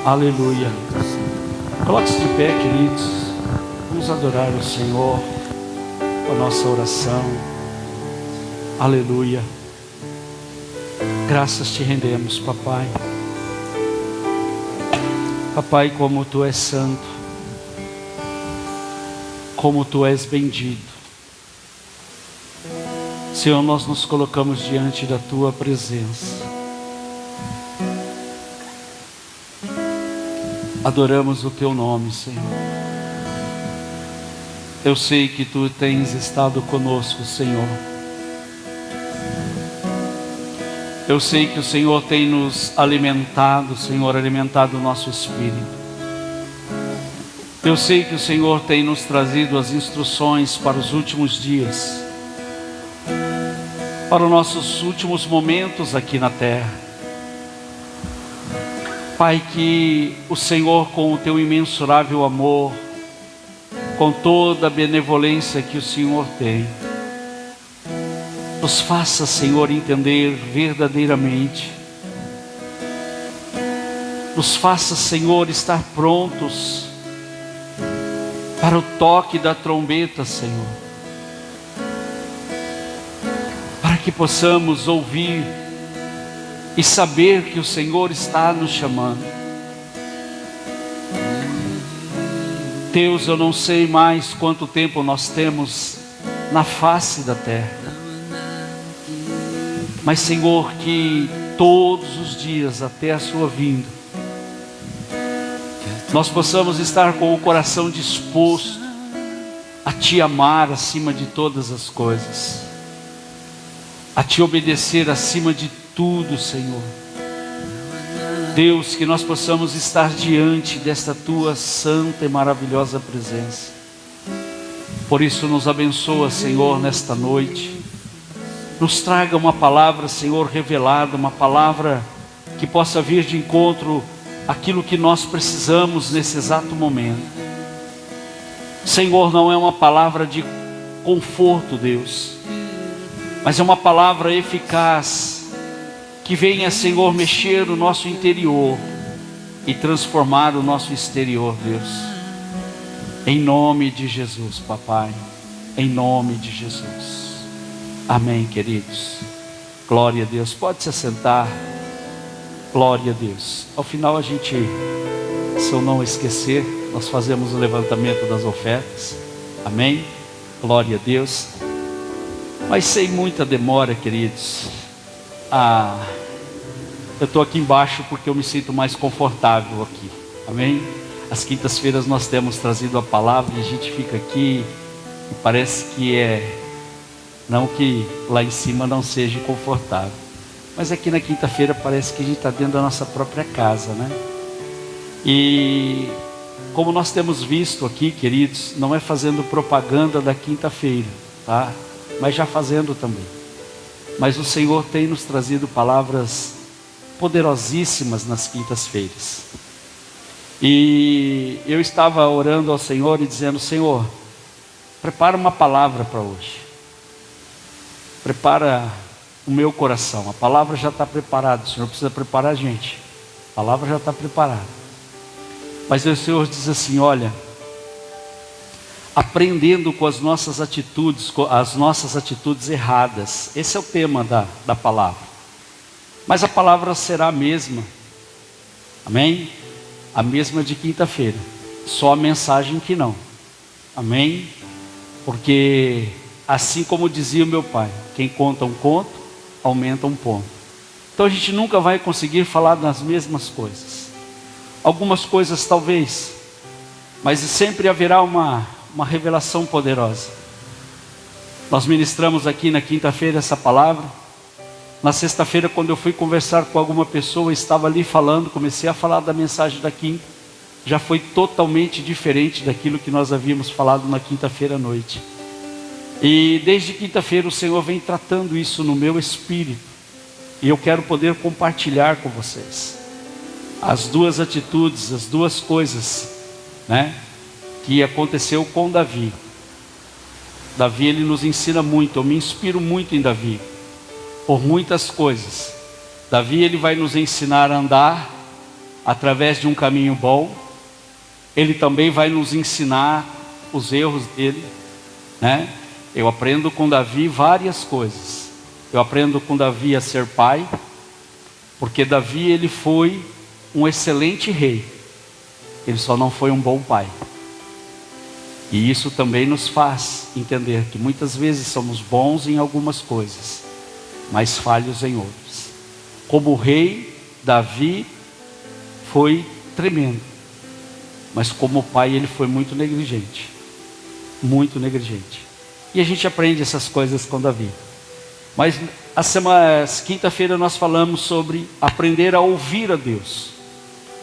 Aleluia. Coloque-se de pé, queridos. Vamos adorar o Senhor com a nossa oração. Aleluia. Graças te rendemos, papai. Papai, como tu és santo, como tu és bendito. Senhor, nós nos colocamos diante da tua presença. Adoramos o teu nome, Senhor. Eu sei que tu tens estado conosco, Senhor. Eu sei que o Senhor tem nos alimentado, Senhor, alimentado o nosso espírito. Eu sei que o Senhor tem nos trazido as instruções para os últimos dias, para os nossos últimos momentos aqui na terra. Pai, que o Senhor, com o teu imensurável amor, com toda a benevolência que o Senhor tem, nos faça, Senhor, entender verdadeiramente. Nos faça, Senhor, estar prontos para o toque da trombeta, Senhor, para que possamos ouvir e saber que o Senhor está nos chamando. Deus, eu não sei mais quanto tempo nós temos na face da terra, mas, Senhor, que todos os dias até a sua vinda, nós possamos estar com o coração disposto a te amar acima de todas as coisas, a te obedecer acima de tudo, Senhor. Deus, que nós possamos estar diante desta tua santa e maravilhosa presença. Por isso nos abençoa, Senhor, nesta noite. Nos traga uma palavra, Senhor, revelada, uma palavra que possa vir de encontro àquilo que nós precisamos nesse exato momento. Senhor, não é uma palavra de conforto, Deus, mas é uma palavra eficaz, que venha, Senhor, mexer o nosso interior e transformar o nosso exterior, Deus. Em nome de Jesus, papai. Em nome de Jesus. Amém, queridos. Glória a Deus. Pode se assentar. Glória a Deus. Ao final a gente, se eu não esquecer, nós fazemos o levantamento das ofertas. Amém. Glória a Deus. Mas sem muita demora, queridos. Eu estou aqui embaixo porque eu me sinto mais confortável aqui. Amém? As quintas-feiras nós temos trazido a palavra e a gente fica aqui e parece que não que lá em cima não seja confortável, mas aqui na quinta-feira parece que a gente está dentro da nossa própria casa, né? E como nós temos visto aqui, queridos, não é fazendo propaganda da quinta-feira, tá? Mas já fazendo também. Mas o Senhor tem nos trazido palavras poderosíssimas nas quintas-feiras. E eu estava orando ao Senhor e dizendo: Senhor, prepara uma palavra para hoje. Prepara o meu coração. A palavra já está preparada. O Senhor precisa preparar a gente. A palavra já está preparada. Mas o Senhor diz assim: olha, aprendendo com as nossas atitudes erradas. Esse é o tema da palavra. Mas a palavra será a mesma. Amém? A mesma de quinta-feira. Só a mensagem que não. Amém? Porque assim como dizia o meu pai, quem conta um conto, aumenta um ponto. Então a gente nunca vai conseguir falar das mesmas coisas. Algumas coisas talvez, mas sempre haverá uma revelação poderosa. Nós ministramos aqui na quinta-feira essa palavra. Na sexta-feira, quando eu fui conversar com alguma pessoa, estava ali falando, comecei a falar da mensagem da quinta. Já foi totalmente diferente daquilo que nós havíamos falado na quinta-feira à noite. E desde quinta-feira o Senhor vem tratando isso no meu espírito. E eu quero poder compartilhar com vocês as duas atitudes, as duas coisas, né, que aconteceu com Davi. Davi, ele nos ensina muito. Eu me inspiro muito em Davi, por muitas coisas. Davi, ele vai nos ensinar a andar através de um caminho bom. Ele também vai nos ensinar os erros dele, né? Eu aprendo com Davi várias coisas. Eu aprendo com Davi a ser pai, porque Davi ele foi um excelente rei. Ele só não foi um bom pai. E isso também nos faz entender que muitas vezes somos bons em algumas coisas, mas falhos em outras. Como rei, Davi foi tremendo, mas como pai ele foi muito negligente. Muito negligente. E a gente aprende essas coisas com Davi. Mas quinta-feira nós falamos sobre aprender a ouvir a Deus.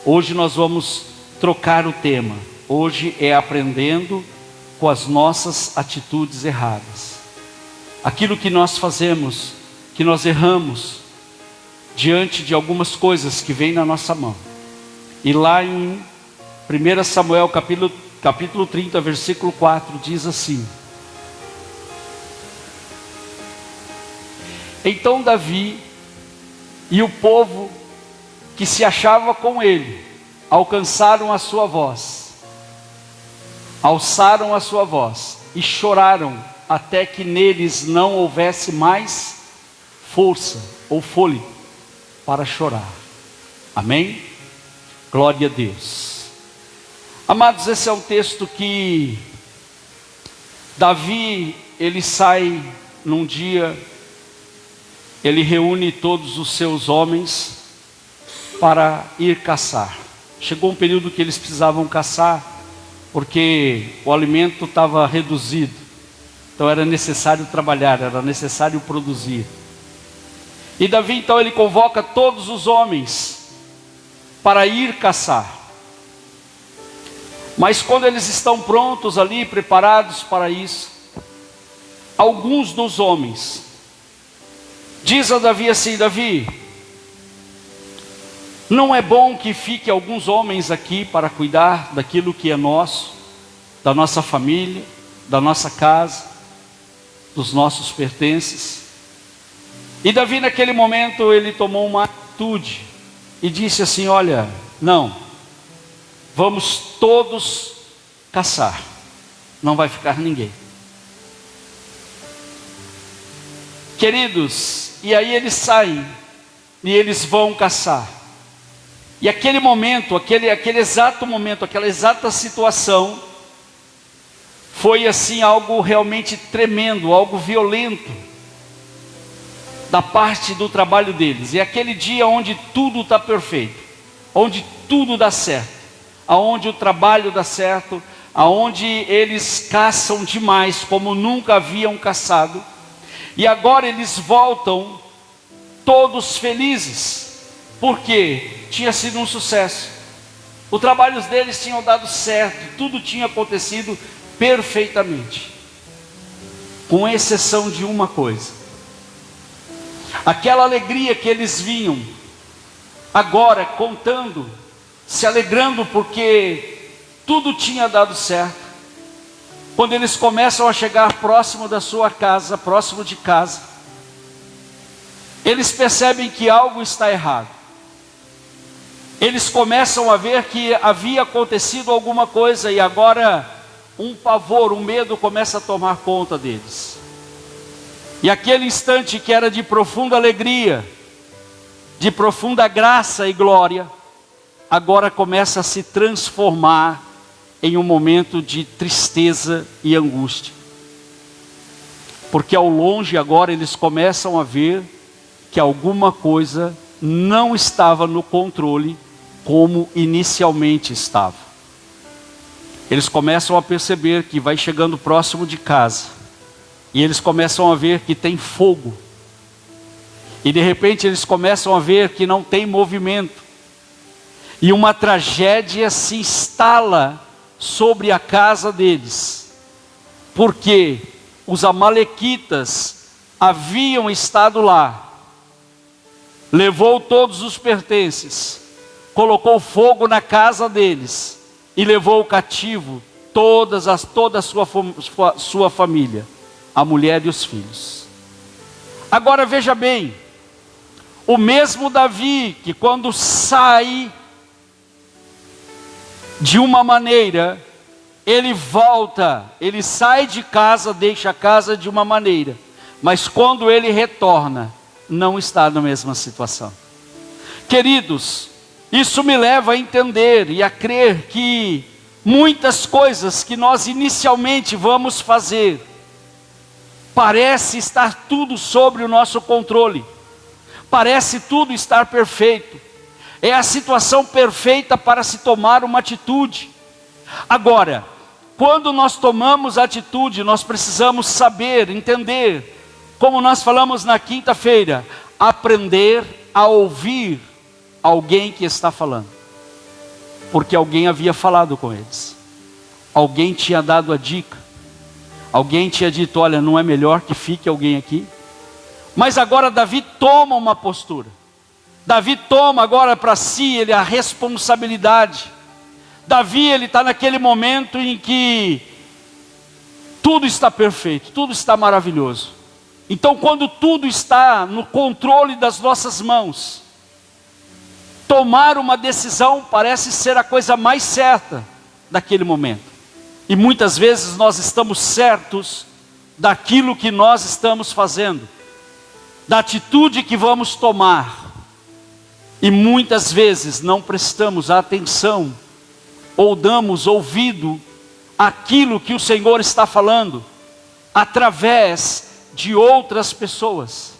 Hoje nós vamos trocar o tema. Hoje é aprendendo com as nossas atitudes erradas. Aquilo que nós fazemos, que nós erramos diante de algumas coisas que vêm na nossa mão. E lá em 1 Samuel capítulo 30, versículo 4, diz assim: Então Davi e o povo que se achava com ele alçaram a sua voz e choraram até que neles não houvesse mais força ou fôlego para chorar. Amém? Glória a Deus. Amados, esse é um texto que Davi, ele sai num dia, ele reúne todos os seus homens para ir caçar. Chegou um período que eles precisavam caçar, porque o alimento estava reduzido. Então era necessário trabalhar, era necessário produzir. E Davi então ele convoca todos os homens para ir caçar. Mas quando eles estão prontos ali, preparados para isso, alguns dos homens diz a Davi assim: Davi, não é bom que fique alguns homens aqui para cuidar daquilo que é nosso, da nossa família, da nossa casa, dos nossos pertences? E Davi naquele momento ele tomou uma atitude e disse assim: olha, não, vamos todos caçar, não vai ficar ninguém. Queridos, e aí eles saem e eles vão caçar. E aquele momento, aquele exato momento, aquela exata situação, foi assim algo realmente tremendo, algo violento, da parte do trabalho deles. E aquele dia onde tudo está perfeito, onde tudo dá certo, aonde o trabalho dá certo, aonde eles caçam demais, como nunca haviam caçado. E agora eles voltam todos felizes, porque tinha sido um sucesso. Os trabalhos deles tinham dado certo, tudo tinha acontecido perfeitamente, com exceção de uma coisa. Aquela alegria que eles vinham agora contando, se alegrando porque tudo tinha dado certo. Quando eles começam a chegar próximo da sua casa, próximo de casa, eles percebem que algo está errado. Eles começam a ver que havia acontecido alguma coisa e agora um pavor, um medo começa a tomar conta deles. E aquele instante que era de profunda alegria, de profunda graça e glória, agora começa a se transformar em um momento de tristeza e angústia. Porque ao longe agora eles começam a ver que alguma coisa não estava no controle como inicialmente estava. Eles começam a perceber que vai chegando próximo de casa, e eles começam a ver que tem fogo, e de repente eles começam a ver que não tem movimento, e uma tragédia se instala sobre a casa deles, porque os amalequitas haviam estado lá, levou todos os pertences, colocou fogo na casa deles e levou cativo toda a sua família, a mulher e os filhos. Agora veja bem, o mesmo Davi que quando sai De uma maneira, ele volta, ele sai de casa, deixa a casa de uma maneira, mas quando ele retorna, não está na mesma situação. Queridos, isso me leva a entender e a crer que muitas coisas que nós inicialmente vamos fazer, parece estar tudo sobre o nosso controle, parece tudo estar perfeito, é a situação perfeita para se tomar uma atitude. Agora, quando nós tomamos atitude, nós precisamos saber, entender, como nós falamos na quinta-feira, aprender a ouvir alguém que está falando, porque alguém havia falado com eles, alguém tinha dado a dica, alguém tinha dito: olha, não é melhor que fique alguém aqui? Mas agora Davi toma uma postura, Davi toma agora para si a responsabilidade. Davi, ele está naquele momento em que tudo está perfeito, tudo está maravilhoso. Então, quando tudo está no controle das nossas mãos, tomar uma decisão parece ser a coisa mais certa daquele momento. E muitas vezes nós estamos certos daquilo que nós estamos fazendo, da atitude que vamos tomar. E muitas vezes não prestamos atenção ou damos ouvido àquilo que o Senhor está falando através de outras pessoas.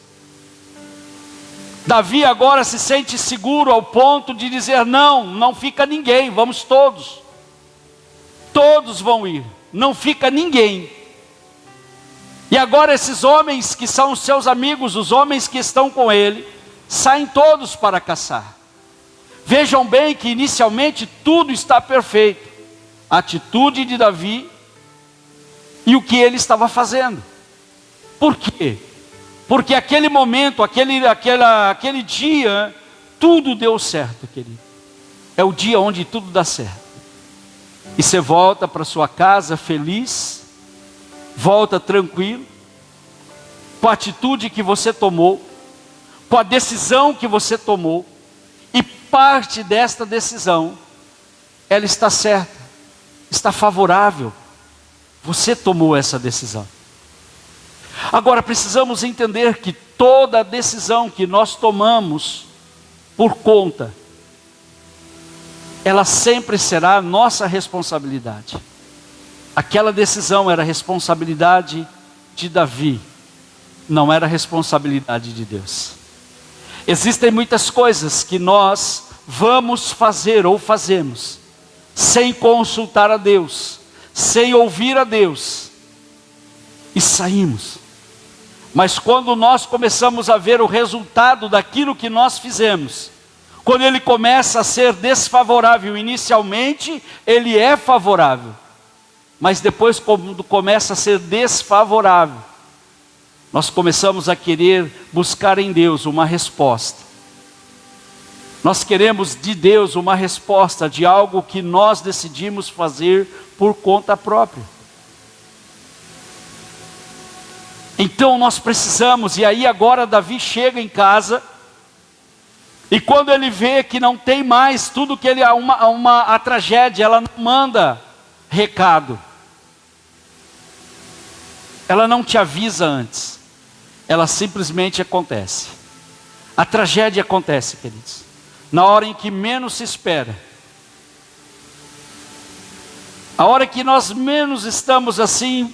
Davi agora se sente seguro ao ponto de dizer: não fica ninguém, vamos todos. Todos vão ir, não fica ninguém. E agora esses homens que são os seus amigos, os homens que estão com ele, saem todos para caçar. Vejam bem que inicialmente tudo está perfeito. A atitude de Davi e o que ele estava fazendo. Por quê? Porque aquele momento, aquele dia, tudo deu certo, querido. É o dia onde tudo dá certo. E você volta para sua casa feliz, volta tranquilo, com a atitude que você tomou, com a decisão que você tomou, e parte desta decisão, ela está certa, está favorável. Você tomou essa decisão. Agora precisamos entender que toda decisão que nós tomamos por conta, ela sempre será nossa responsabilidade. Aquela decisão era responsabilidade de Davi, não era responsabilidade de Deus. Existem muitas coisas que nós vamos fazer ou fazemos sem consultar a Deus, sem ouvir a Deus, e saímos. Mas quando nós começamos a ver o resultado daquilo que nós fizemos, quando ele começa a ser desfavorável, inicialmente ele é favorável, mas depois, quando começa a ser desfavorável, nós começamos a querer buscar em Deus uma resposta. Nós queremos de Deus uma resposta de algo que nós decidimos fazer por conta própria. Então nós precisamos, e aí agora Davi chega em casa, e quando ele vê que não tem mais tudo que ele, a tragédia, ela não manda recado. Ela não te avisa antes. Ela simplesmente acontece. A tragédia acontece, queridos, na hora em que menos se espera. A hora que nós menos estamos assim,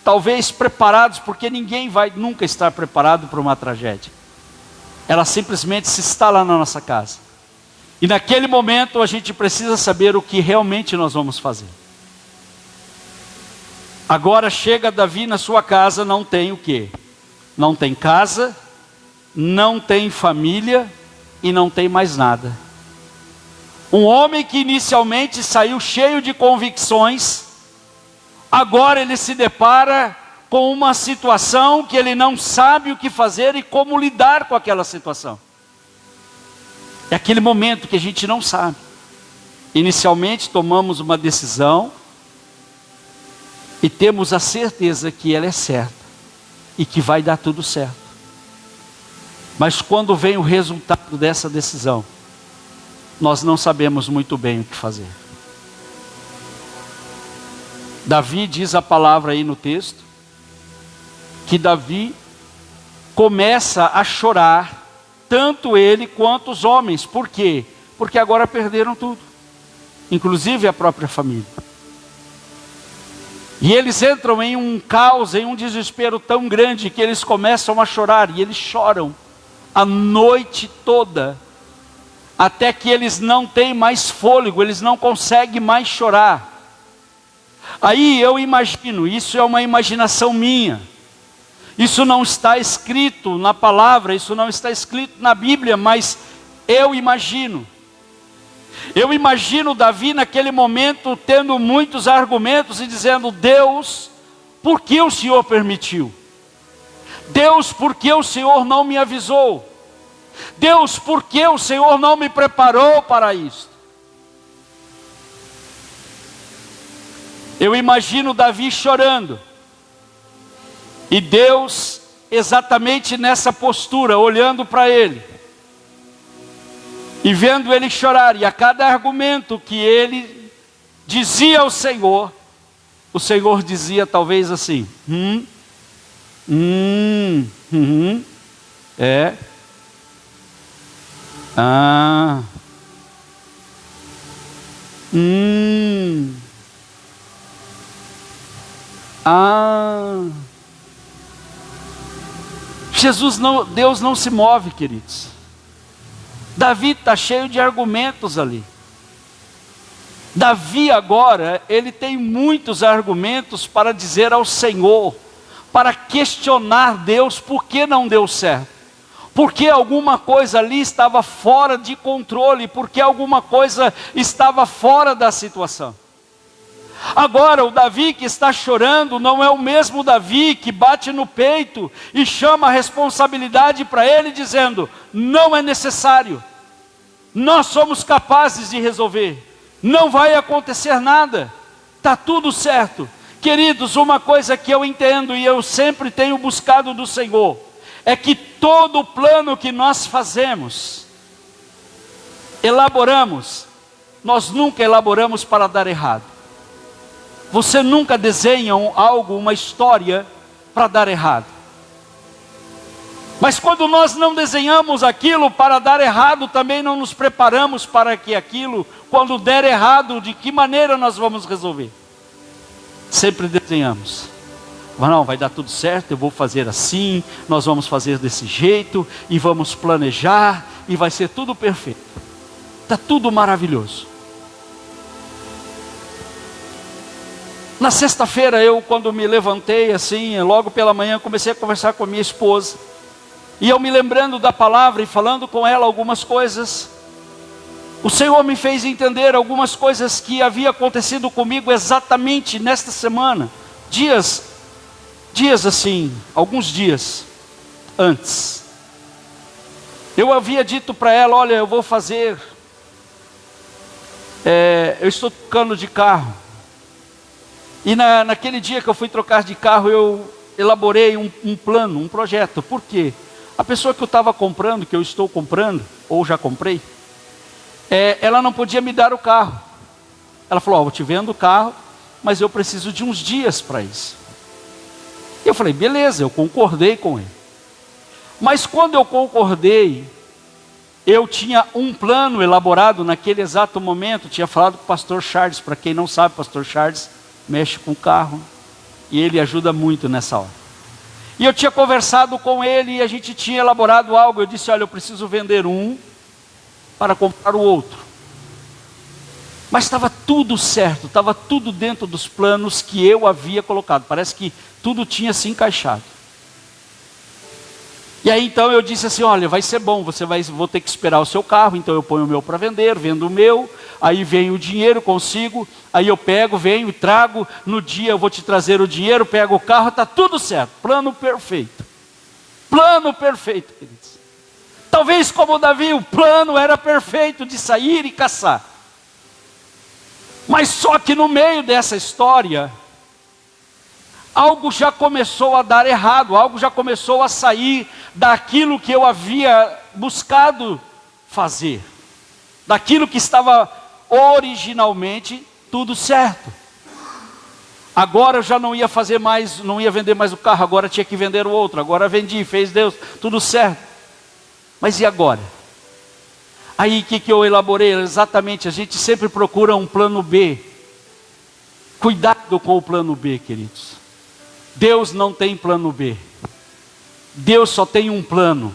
talvez preparados, porque ninguém vai nunca estar preparado para uma tragédia. Ela simplesmente se instala na nossa casa. E naquele momento a gente precisa saber o que realmente nós vamos fazer. Agora chega Davi na sua casa, não tem o quê? Não tem casa, não tem família e não tem mais nada. Um homem que inicialmente saiu cheio de convicções, agora ele se depara com uma situação que ele não sabe o que fazer e como lidar com aquela situação. É aquele momento que a gente não sabe. Inicialmente tomamos uma decisão e temos a certeza que ela é certa e que vai dar tudo certo. Mas quando vem o resultado dessa decisão, nós não sabemos muito bem o que fazer. Davi diz a palavra aí no texto, que Davi começa a chorar, tanto ele quanto os homens. Por quê? Porque agora perderam tudo, inclusive a própria família. E eles entram em um caos, em um desespero tão grande, que eles começam a chorar, e eles choram a noite toda, até que eles não têm mais fôlego, eles não conseguem mais chorar. Aí eu imagino, isso é uma imaginação minha, isso não está escrito na palavra, isso não está escrito na Bíblia, mas eu imagino Davi naquele momento tendo muitos argumentos e dizendo: Deus, por que o Senhor permitiu? Deus, por que o Senhor não me avisou? Deus, por que o Senhor não me preparou para isso? Eu imagino Davi chorando, e Deus exatamente nessa postura, olhando para ele, e vendo ele chorar, e a cada argumento que ele dizia ao Senhor, o Senhor dizia talvez assim: é, ah, Deus não se move, queridos. Davi está cheio de argumentos ali. Davi agora, ele tem muitos argumentos para dizer ao Senhor, para questionar Deus, por que não deu certo? Porque alguma coisa ali estava fora de controle, porque alguma coisa estava fora da situação. Agora o Davi que está chorando não é o mesmo Davi que bate no peito e chama a responsabilidade para ele, dizendo: não é necessário, nós somos capazes de resolver, não vai acontecer nada, está tudo certo. Queridos, uma coisa que eu entendo e eu sempre tenho buscado do Senhor, é que todo plano que nós fazemos, elaboramos, nós nunca elaboramos para dar errado. Você nunca desenha algo, uma história, para dar errado. Mas quando nós não desenhamos aquilo para dar errado, também não nos preparamos para que aquilo, quando der errado, de que maneira nós vamos resolver? Sempre desenhamos. Não, vai dar tudo certo, eu vou fazer assim, nós vamos fazer desse jeito, e vamos planejar, e vai ser tudo perfeito. Está tudo maravilhoso. Na sexta-feira quando me levantei assim, logo pela manhã, comecei a conversar com a minha esposa. E eu me lembrando da palavra e falando com ela algumas coisas, o Senhor me fez entender algumas coisas que havia acontecido comigo exatamente nesta semana. Dias assim, alguns dias antes. Eu havia dito para ela: olha, eu vou fazer, eu estou trocando de carro. E naquele dia que eu fui trocar de carro, eu elaborei um plano, um projeto. Por quê? A pessoa que eu estava comprando, que eu estou comprando, ou já comprei, ela não podia me dar o carro. Ela falou: eu te vendo o carro, mas eu preciso de uns dias para isso. E eu falei: beleza, eu concordei com ele. Mas quando eu concordei, eu tinha um plano elaborado naquele exato momento. Tinha falado com o pastor Charles. Para quem não sabe, o pastor Charles mexe com o carro, e ele ajuda muito nessa hora. E eu tinha conversado com ele, e a gente tinha elaborado algo. Eu disse: olha, eu preciso vender um, para comprar o outro. Mas estava tudo certo, estava tudo dentro dos planos que eu havia colocado. Parece que tudo tinha se encaixado. E aí então eu disse assim: olha, vai ser bom, vou ter que esperar o seu carro, então eu ponho o meu para vender, vendo o meu, aí vem o dinheiro, consigo, aí eu pego, venho e trago, no dia eu vou te trazer o dinheiro, pego o carro, está tudo certo, plano perfeito, queridos. Talvez como Davi, o plano era perfeito de sair e caçar, mas só que no meio dessa história, algo já começou a dar errado, algo já começou a sair daquilo que eu havia buscado fazer, daquilo que estava originalmente tudo certo. Agora eu já não ia fazer mais, não ia vender mais o carro, agora tinha que vender o outro. Agora vendi, fez Deus, tudo certo. Mas e agora? Aí o que eu elaborei? Exatamente, a gente sempre procura um plano B. Cuidado com o plano B, queridos. Deus não tem plano B. Deus só tem um plano.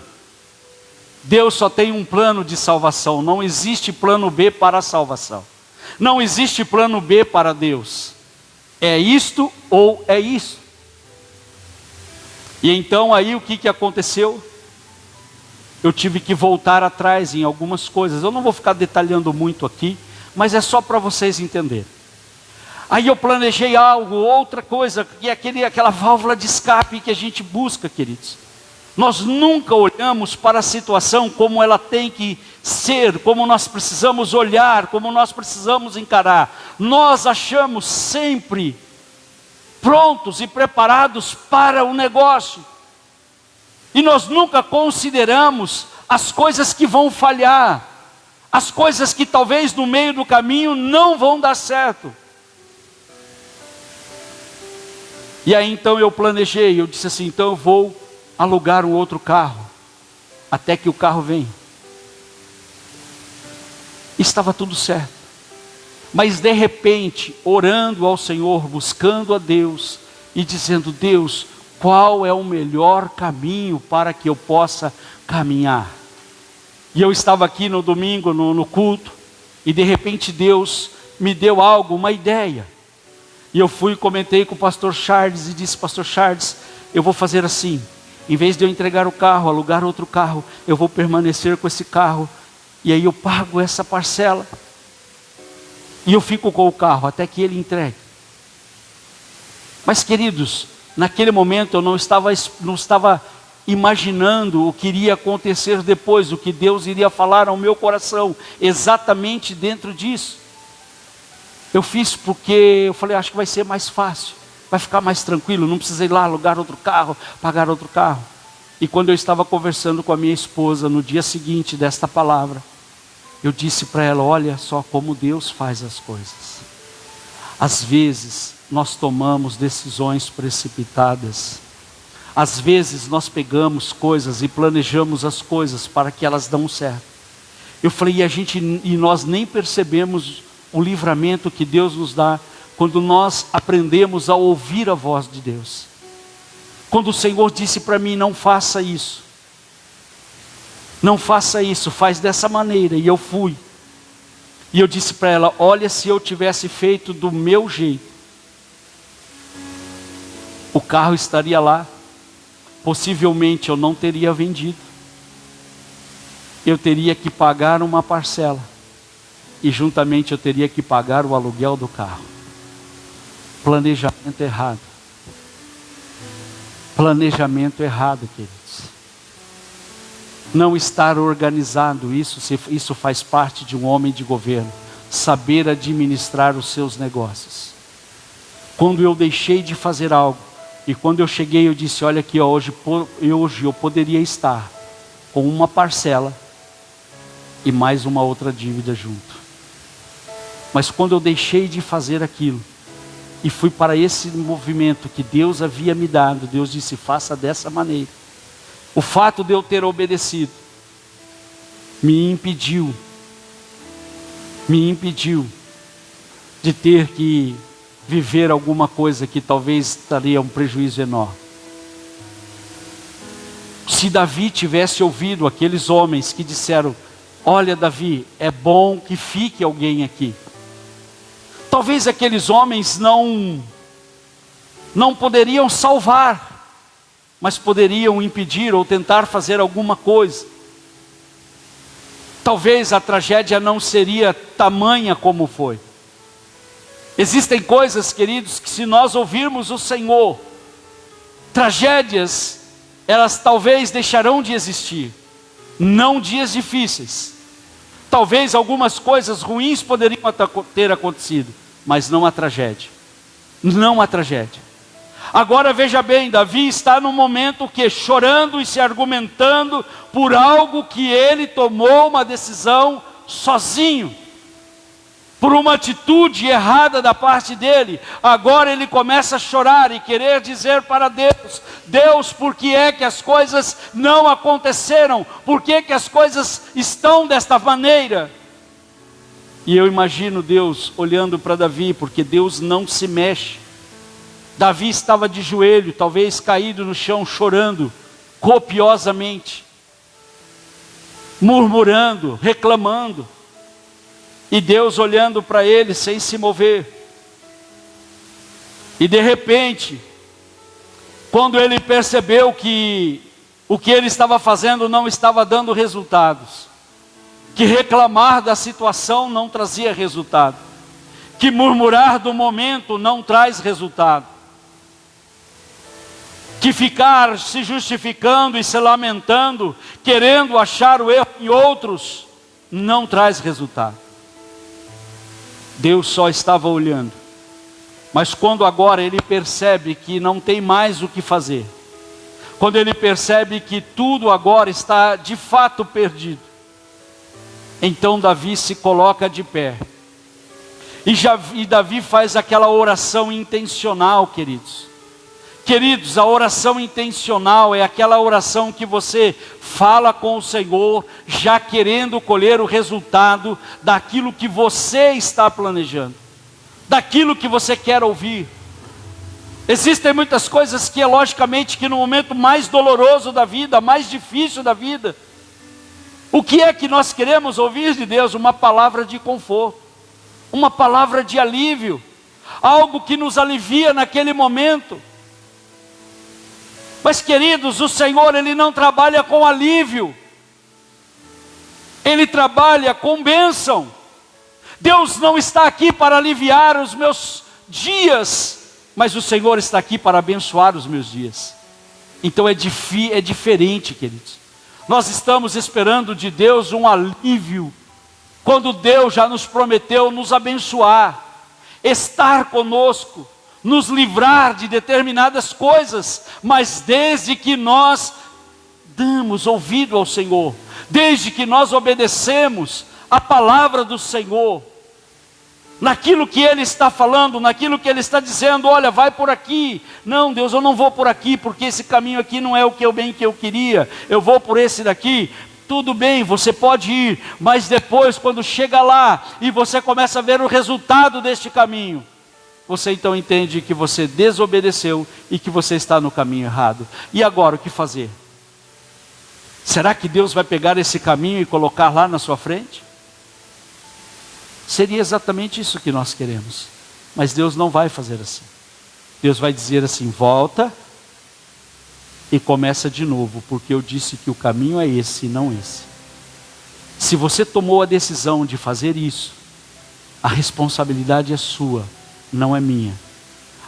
Deus só tem um plano de salvação. Não existe plano B para a salvação. Não existe plano B para Deus. É isto ou é isso. E então aí o que aconteceu? Eu tive que voltar atrás em algumas coisas. Eu não vou ficar detalhando muito aqui, mas é só para vocês entenderem. Aí eu planejei algo, outra coisa, que é aquela válvula de escape que a gente busca, queridos. Nós nunca olhamos para a situação como ela tem que ser, como nós precisamos olhar, como nós precisamos encarar. Nós achamos sempre prontos e preparados para o negócio. E nós nunca consideramos as coisas que vão falhar, as coisas que talvez no meio do caminho não vão dar certo. E aí então eu planejei, eu disse assim, então eu vou alugar um outro carro, até que o carro venha. Estava tudo certo. Mas de repente, orando ao Senhor, buscando a Deus, e dizendo, Deus, qual é o melhor caminho para que eu possa caminhar? E eu estava aqui no domingo, no culto, e de repente Deus me deu algo, uma ideia. E eu fui e comentei com o pastor Charles, e disse, pastor Charles, eu vou fazer assim, em vez de eu entregar o carro, alugar outro carro, eu vou permanecer com esse carro, e aí eu pago essa parcela, e eu fico com o carro, até que ele entregue. Mas queridos, naquele momento eu não estava imaginando o que iria acontecer depois, o que Deus iria falar ao meu coração, exatamente dentro disso. Eu fiz porque eu falei, acho que vai ser mais fácil, vai ficar mais tranquilo, não precisa ir lá alugar outro carro, pagar outro carro. E quando eu estava conversando com a minha esposa, no dia seguinte desta palavra, eu disse para ela, olha só como Deus faz as coisas. Às vezes nós tomamos decisões precipitadas. Às vezes nós pegamos coisas e planejamos as coisas para que elas dão certo. Eu falei, e nós nem percebemos o livramento que Deus nos dá quando nós aprendemos a ouvir a voz de Deus. Quando o Senhor disse para mim, não faça isso. Não faça isso, faz dessa maneira. E eu fui. E eu disse para ela, olha, se eu tivesse feito do meu jeito, o carro estaria lá. Possivelmente eu não teria vendido. Eu teria que pagar uma parcela. E juntamente eu teria que pagar o aluguel do carro. Planejamento errado. Planejamento errado, queridos. Não estar organizado, isso faz parte de um homem de governo. Saber administrar os seus negócios. Quando eu deixei de fazer algo, e quando eu cheguei eu disse, olha aqui, hoje eu poderia estar com uma parcela e mais uma outra dívida junto. Mas quando eu deixei de fazer aquilo, e fui para esse movimento que Deus havia me dado, Deus disse, faça dessa maneira. O fato de eu ter obedecido, me impediu de ter que viver alguma coisa que talvez daria um prejuízo enorme. Se Davi tivesse ouvido aqueles homens que disseram, olha Davi, é bom que fique alguém aqui. Talvez aqueles homens não poderiam salvar, mas poderiam impedir ou tentar fazer alguma coisa. Talvez a tragédia não seria tamanha como foi. Existem coisas, queridos, que se nós ouvirmos o Senhor, tragédias, elas talvez deixarão de existir. Não dias difíceis. Talvez algumas coisas ruins poderiam ter acontecido, mas não a tragédia. Não a tragédia. Agora veja bem, Davi está no momento que chorando e se argumentando por algo que ele tomou uma decisão sozinho. por uma atitude errada da parte dele, agora ele começa a chorar e querer dizer para Deus: Deus, por que é que as coisas não aconteceram? Por que é que as coisas estão desta maneira? E eu imagino Deus olhando para Davi, porque Deus não se mexe. Davi estava de joelho, talvez caído no chão, chorando copiosamente, murmurando, reclamando. E Deus olhando para ele sem se mover. E de repente, quando ele percebeu que o que ele estava fazendo não estava dando resultados, que reclamar da situação não trazia resultado, que murmurar do momento não traz resultado, que ficar se justificando e se lamentando, querendo achar o erro em outros, não traz resultado. Deus só estava olhando. Mas quando agora ele percebe que não tem mais o que fazer, quando ele percebe que tudo agora está de fato perdido, então Davi se coloca de pé. E Davi faz aquela oração intencional, queridos. Queridos, a oração intencional é aquela oração que você fala com o Senhor, já querendo colher o resultado daquilo que você está planejando, daquilo que você quer ouvir. Existem muitas coisas que logicamente que no momento mais doloroso da vida, mais difícil da vida, o que é que nós queremos ouvir de Deus? Uma palavra de conforto, uma palavra de alívio, algo que nos alivia naquele momento. Mas queridos, o Senhor, Ele não trabalha com alívio, Ele trabalha com bênção. Deus não está aqui para aliviar os meus dias, mas o Senhor está aqui para abençoar os meus dias. Então é diferente, queridos. Nós estamos esperando de Deus um alívio, quando Deus já nos prometeu nos abençoar, estar conosco, nos livrar de determinadas coisas, mas desde que nós damos ouvido ao Senhor, desde que nós obedecemos a palavra do Senhor, naquilo que Ele está falando, naquilo que Ele está dizendo: olha, vai por aqui. Não, Deus, eu não vou por aqui, porque esse caminho aqui não é o que eu queria, eu vou por esse daqui. Tudo bem, você pode ir, mas depois, quando chega lá, e você começa a ver o resultado deste caminho, você então entende que você desobedeceu e que você está no caminho errado. E agora o que fazer? Será que Deus vai pegar esse caminho e colocar lá na sua frente? Seria exatamente isso que nós queremos. Mas Deus não vai fazer assim. Deus vai dizer assim: volta e começa de novo, porque eu disse que o caminho é esse e não esse. Se você tomou a decisão de fazer isso, a responsabilidade é sua, não é minha.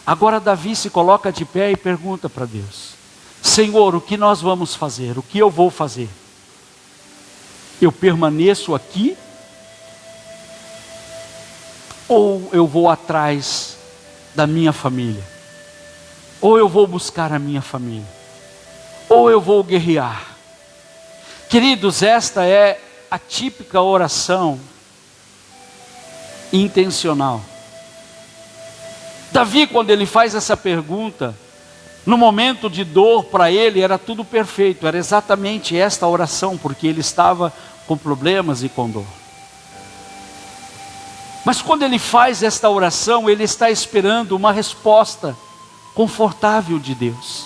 Agora Davi se coloca de pé e pergunta para Deus: Senhor, o que nós vamos fazer? O que eu vou fazer? Eu permaneço aqui? Ou eu vou atrás da minha família? Ou eu vou buscar a minha família? Ou eu vou guerrear? Queridos, esta é a típica oração intencional. Davi, quando ele faz essa pergunta, no momento de dor para ele era tudo perfeito, era exatamente esta oração, porque ele estava com problemas e com dor. Mas quando ele faz esta oração, ele está esperando uma resposta confortável de Deus.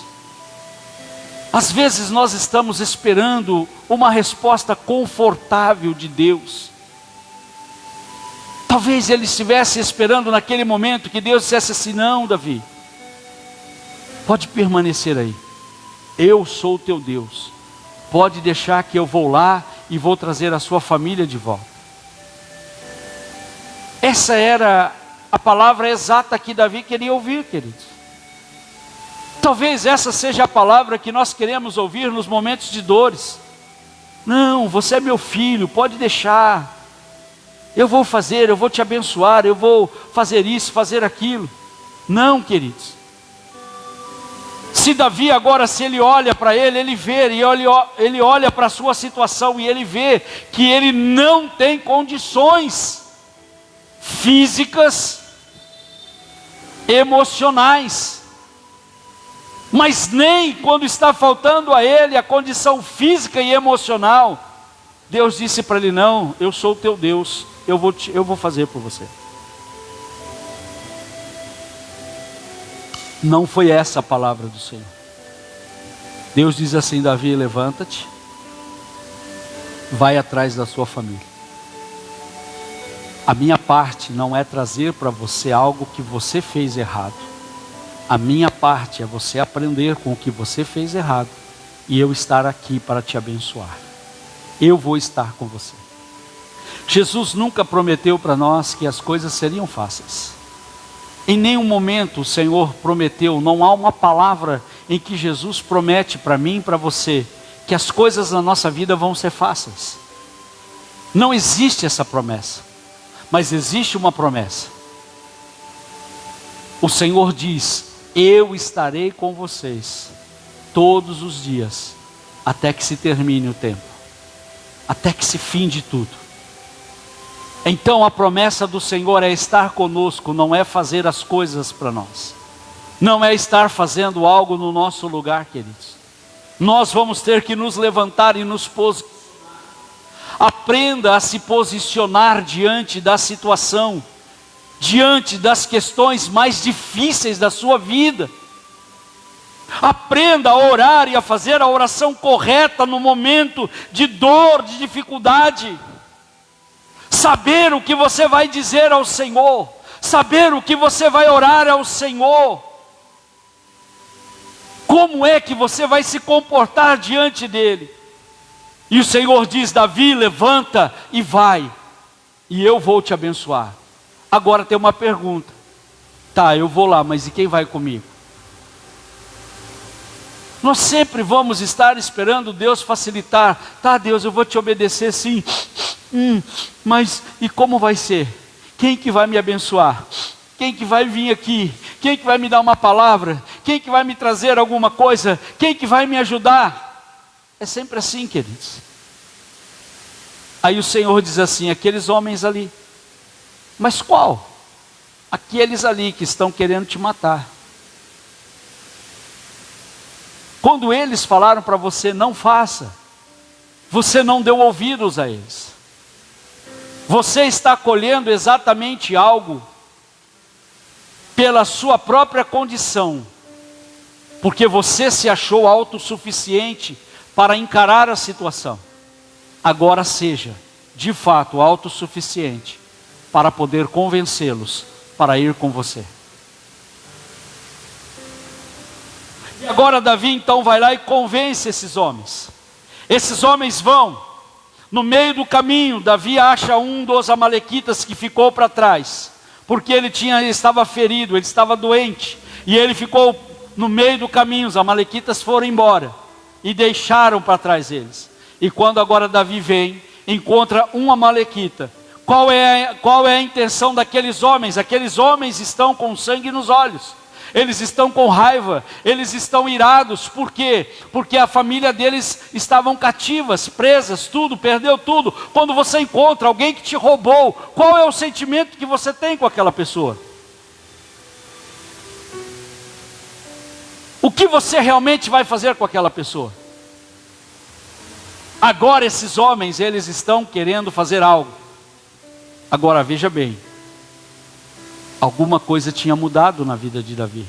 Às vezes nós estamos esperando uma resposta confortável de Deus. Talvez ele estivesse esperando naquele momento que Deus dissesse assim: não, Davi, pode permanecer aí, eu sou o teu Deus, pode deixar que eu vou lá e vou trazer a sua família de volta. Essa era a palavra exata que Davi queria ouvir, queridos. Talvez essa seja a palavra que nós queremos ouvir nos momentos de dores. Não, você é meu filho, pode deixar, eu vou fazer, eu vou te abençoar, eu vou fazer isso, fazer aquilo. Não, queridos. Se Davi agora, se ele olha para ele vê, e ele olha para a sua situação e ele vê que ele não tem condições. físicas, emocionais. Mas nem quando está faltando a ele a condição física e emocional, Deus disse para ele: não, eu sou o teu Deus, eu vou fazer por você. Não foi essa a palavra do Senhor. Deus diz assim: Davi, levanta-te, vai atrás da sua família. A minha parte não é trazer para você algo que você fez errado. A minha parte é você aprender com o que você fez errado e eu estar aqui para te abençoar. Eu vou estar com você. Jesus nunca prometeu para nós que as coisas seriam fáceis. Em nenhum momento o Senhor prometeu, não há uma palavra em que Jesus promete para mim e para você que as coisas na nossa vida vão ser fáceis. Não existe essa promessa, mas existe uma promessa. O Senhor diz: eu estarei com vocês todos os dias, até que se termine o tempo, até que se finde tudo. Então a promessa do Senhor é estar conosco, não é fazer as coisas para nós. Não é estar fazendo algo no nosso lugar, queridos. Nós vamos ter que nos levantar e nos posicionar. Aprenda a se posicionar diante da situação, diante das questões mais difíceis da sua vida. Aprenda a orar e a fazer a oração correta no momento de dor, de dificuldade. Saber o que você vai dizer ao Senhor, saber o que você vai orar ao Senhor. Como é que você vai se comportar diante dele? E o Senhor diz: Davi, levanta e vai, e eu vou te abençoar. Agora tem uma pergunta: tá, eu vou lá, mas e quem vai comigo? Nós sempre vamos estar esperando Deus facilitar. Tá, Deus, eu vou te obedecer sim. Mas e como vai ser? Quem que vai me abençoar? Quem que vai vir aqui? Quem que vai me dar uma palavra? Quem que vai me trazer alguma coisa? Quem que vai me ajudar? É sempre assim, queridos. Aí o Senhor diz assim: aqueles homens ali. Mas qual? Aqueles ali que estão querendo te matar. Quando eles falaram para você: não faça, você não deu ouvidos a eles. Você está colhendo exatamente algo pela sua própria condição, porque você se achou autossuficiente para encarar a situação. Agora seja, de fato, autossuficiente para poder convencê-los para ir com você. E agora Davi então vai lá e convence esses homens. Esses homens vão. No meio do caminho, Davi acha um dos amalequitas que ficou para trás, porque ele estava ferido, ele estava doente, e ele ficou no meio do caminho. Os amalequitas foram embora e deixaram para trás eles. E quando agora Davi vem, encontra um amalequita. Qual é a intenção daqueles homens? Aqueles homens estão com sangue nos olhos. Eles estão com raiva, eles estão irados. Por quê? Porque a família deles estavam cativas, presas, tudo, perdeu tudo. Quando você encontra alguém que te roubou, qual é o sentimento que você tem com aquela pessoa? O que você realmente vai fazer com aquela pessoa? Agora esses homens, eles estão querendo fazer algo. Agora veja bem, alguma coisa tinha mudado na vida de Davi.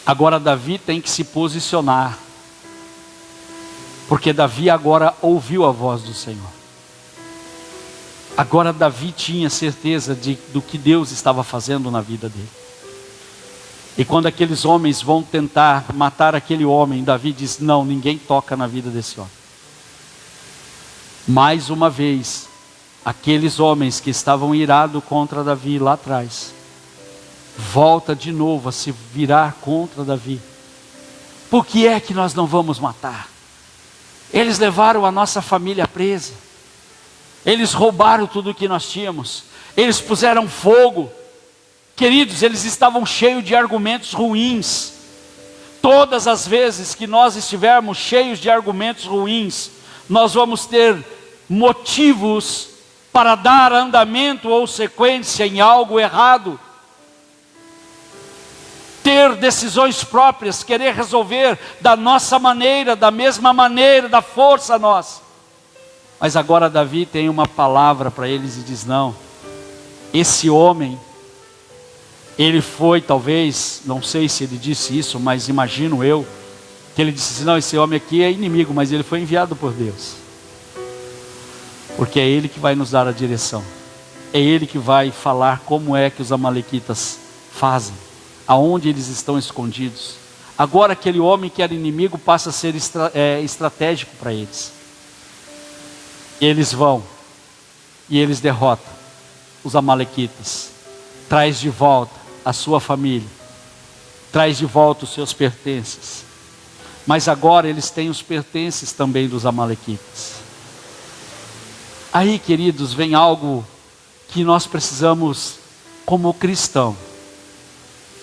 Agora Davi tem que se posicionar, porque Davi agora ouviu a voz do Senhor. Agora Davi tinha certeza do que Deus estava fazendo na vida dele. E quando aqueles homens vão tentar matar aquele homem, Davi diz: não, ninguém toca na vida desse homem. Mais uma vez, aqueles homens que estavam irados contra Davi lá atrás, volta de novo a se virar contra Davi. Por que é que nós não vamos matar? Eles levaram a nossa família presa. Eles roubaram tudo o que nós tínhamos. Eles puseram fogo. Queridos, eles estavam cheios de argumentos ruins. Todas as vezes que nós estivermos cheios de argumentos ruins, nós vamos ter motivos para dar andamento ou sequência em algo errado. Ter decisões próprias, querer resolver da nossa maneira, da mesma maneira, da força nossa. Mas agora Davi tem uma palavra para eles e diz: não, esse homem, ele foi talvez, não sei se ele disse isso, mas imagino eu, que ele disse assim: não, esse homem aqui é inimigo, mas ele foi enviado por Deus. Porque é Ele que vai nos dar a direção. É Ele que vai falar como é que os amalequitas fazem. Aonde eles estão escondidos. Agora aquele homem que era inimigo passa a ser estratégico para eles. E eles vão. E eles derrotam os amalequitas. Traz de volta a sua família. Traz de volta os seus pertences. Mas agora eles têm os pertences também dos amalequitas. Aí, queridos, vem algo que nós precisamos, como cristão,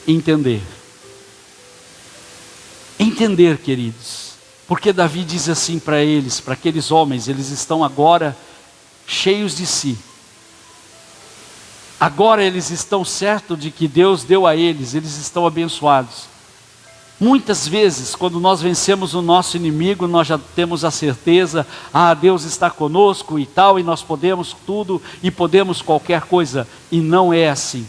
entender. Entender, queridos, porque Davi diz assim para eles, para aqueles homens, eles estão agora cheios de si. Agora eles estão certos de que Deus deu a eles estão abençoados. Muitas vezes, quando nós vencemos o nosso inimigo, nós já temos a certeza: Deus está conosco e tal, e nós podemos tudo, e podemos qualquer coisa, e não é assim.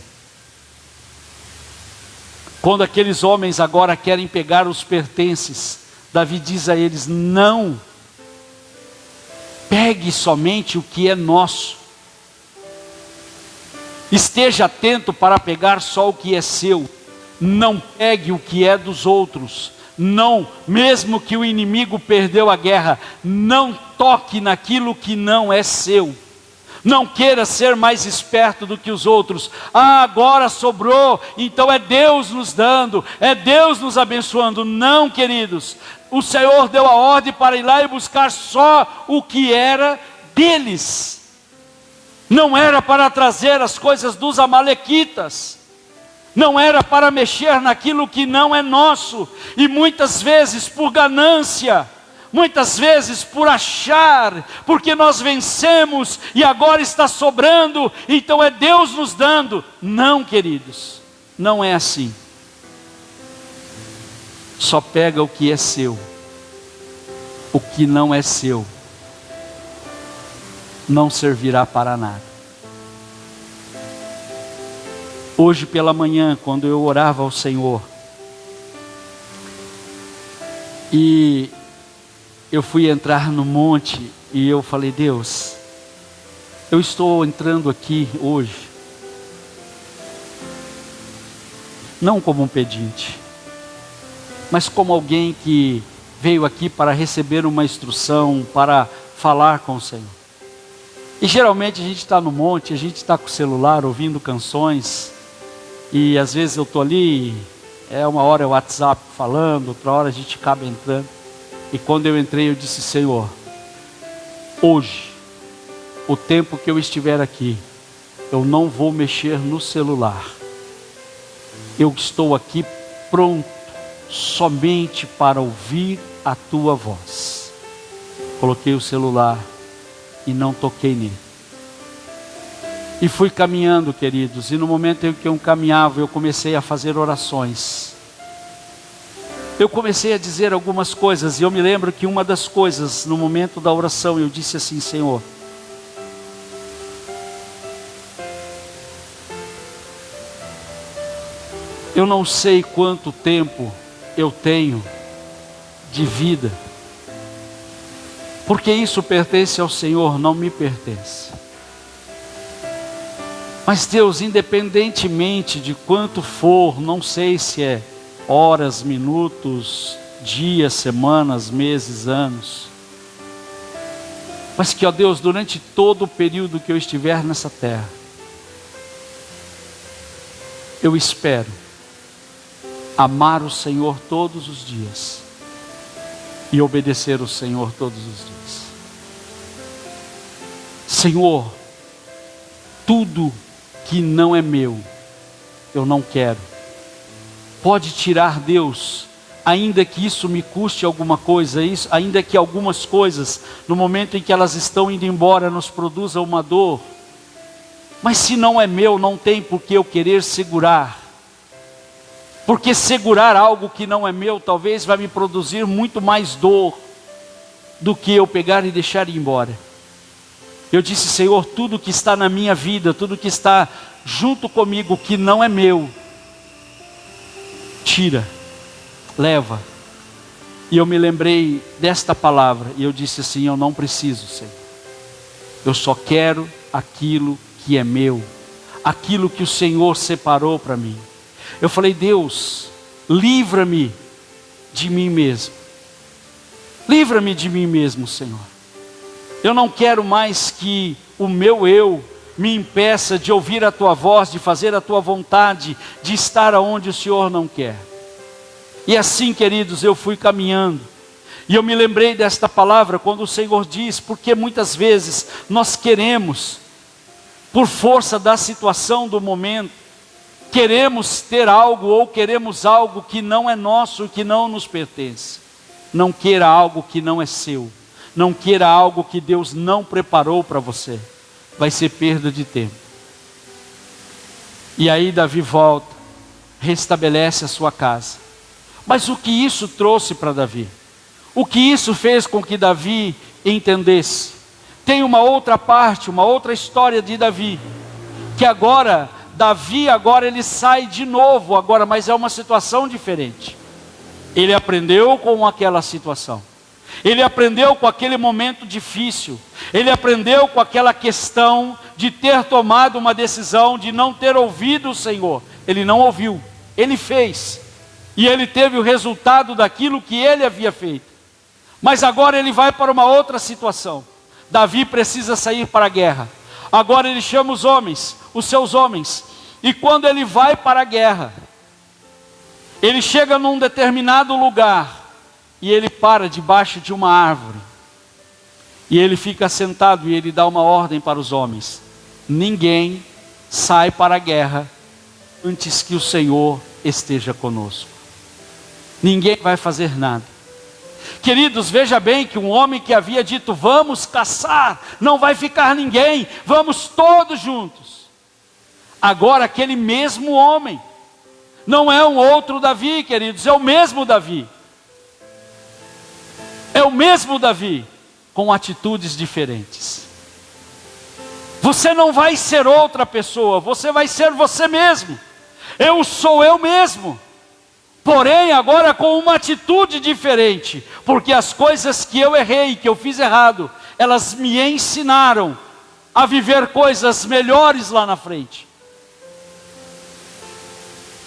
Quando aqueles homens agora querem pegar os pertences, Davi diz a eles: não, pegue somente o que é nosso, esteja atento para pegar só o que é seu. Não pegue o que é dos outros. Não, mesmo que o inimigo perdeu a guerra, não toque naquilo que não é seu. Não queira ser mais esperto do que os outros. Agora sobrou, então é Deus nos dando, é Deus nos abençoando. Não, queridos, o Senhor deu a ordem para ir lá e buscar só o que era deles. Não era para trazer as coisas dos amalequitas. Não era para mexer naquilo que não é nosso. E muitas vezes por ganância, muitas vezes por achar, porque nós vencemos e agora está sobrando, então é Deus nos dando. Não, queridos, não é assim. Só pega o que é seu. O que não é seu não servirá para nada. Hoje pela manhã, quando eu orava ao Senhor, e eu fui entrar no monte, e eu falei: Deus, eu estou entrando aqui hoje, não como um pedinte, mas como alguém que veio aqui para receber uma instrução, para falar com o Senhor. E geralmente a gente está no monte, a gente está com o celular ouvindo canções, e às vezes eu estou ali, uma hora é o WhatsApp falando, outra hora a gente acaba entrando. E quando eu entrei eu disse: Senhor, hoje, o tempo que eu estiver aqui, eu não vou mexer no celular. Eu estou aqui pronto, somente para ouvir a Tua voz. Coloquei o celular e não toquei nele. E fui caminhando, queridos, e no momento em que eu caminhava, eu comecei a fazer orações. Eu comecei a dizer algumas coisas, e eu me lembro que uma das coisas, no momento da oração, eu disse assim: Senhor, eu não sei quanto tempo eu tenho de vida, porque isso pertence ao Senhor, não me pertence. Mas Deus, independentemente de quanto for, não sei se é horas, minutos, dias, semanas, meses, anos, mas que, ó Deus, durante todo o período que eu estiver nessa terra, eu espero amar o Senhor todos os dias e obedecer o Senhor todos os dias. Senhor, tudo que não é meu, eu não quero. Pode tirar, Deus, ainda que isso me custe alguma coisa, ainda que algumas coisas, no momento em que elas estão indo embora, nos produzam uma dor, Mas se não é meu, não tem por que eu querer segurar. Porque segurar algo que não é meu, talvez vai me produzir muito mais dor do que eu pegar e deixar ir embora. Eu disse: Senhor, tudo que está na minha vida, tudo que está junto comigo, que não é meu, tira, leva. E eu me lembrei desta palavra, e eu disse assim: eu não preciso, Senhor. Eu só quero aquilo que é meu, aquilo que o Senhor separou para mim. Eu falei: Deus, livra-me de mim mesmo. Livra-me de mim mesmo, Senhor. Eu não quero mais que o meu eu me impeça de ouvir a Tua voz, de fazer a Tua vontade, de estar aonde o Senhor não quer. E assim, queridos, eu fui caminhando. E eu me lembrei desta palavra quando o Senhor diz, porque muitas vezes nós queremos, por força da situação do momento, queremos ter algo ou queremos algo que não é nosso, que não nos pertence. Não queira algo que não é seu. Não queira algo que Deus não preparou para você. Vai ser perda de tempo. E aí Davi volta, restabelece a sua casa. Mas o que isso trouxe para Davi? O que isso fez com que Davi entendesse? Tem uma outra parte, uma outra história de Davi, que agora, Davi agora ele sai de novo, agora, mas é uma situação diferente. Ele aprendeu com aquela situação. Ele aprendeu com aquele momento difícil. Ele aprendeu com aquela questão de ter tomado uma decisão, de não ter ouvido o Senhor. Ele não ouviu, ele fez. E ele teve o resultado daquilo que ele havia feito. Mas agora ele vai para uma outra situação. Davi precisa sair para a guerra. Agora ele chama os homens, os seus homens. E quando ele vai para a guerra, ele chega num determinado lugar. E ele para debaixo de uma árvore. E ele fica sentado e ele dá uma ordem para os homens: ninguém sai para a guerra antes que o Senhor esteja conosco. Ninguém vai fazer nada. Queridos, veja bem que um homem que havia dito: vamos caçar, não vai ficar ninguém, vamos todos juntos. Agora aquele mesmo homem, não é um outro Davi, queridos, é o mesmo Davi. É o mesmo Davi, com atitudes diferentes. Você não vai ser outra pessoa, você vai ser você mesmo. Eu sou eu mesmo. Porém, agora com uma atitude diferente. Porque as coisas que eu errei, que eu fiz errado, elas me ensinaram a viver coisas melhores lá na frente.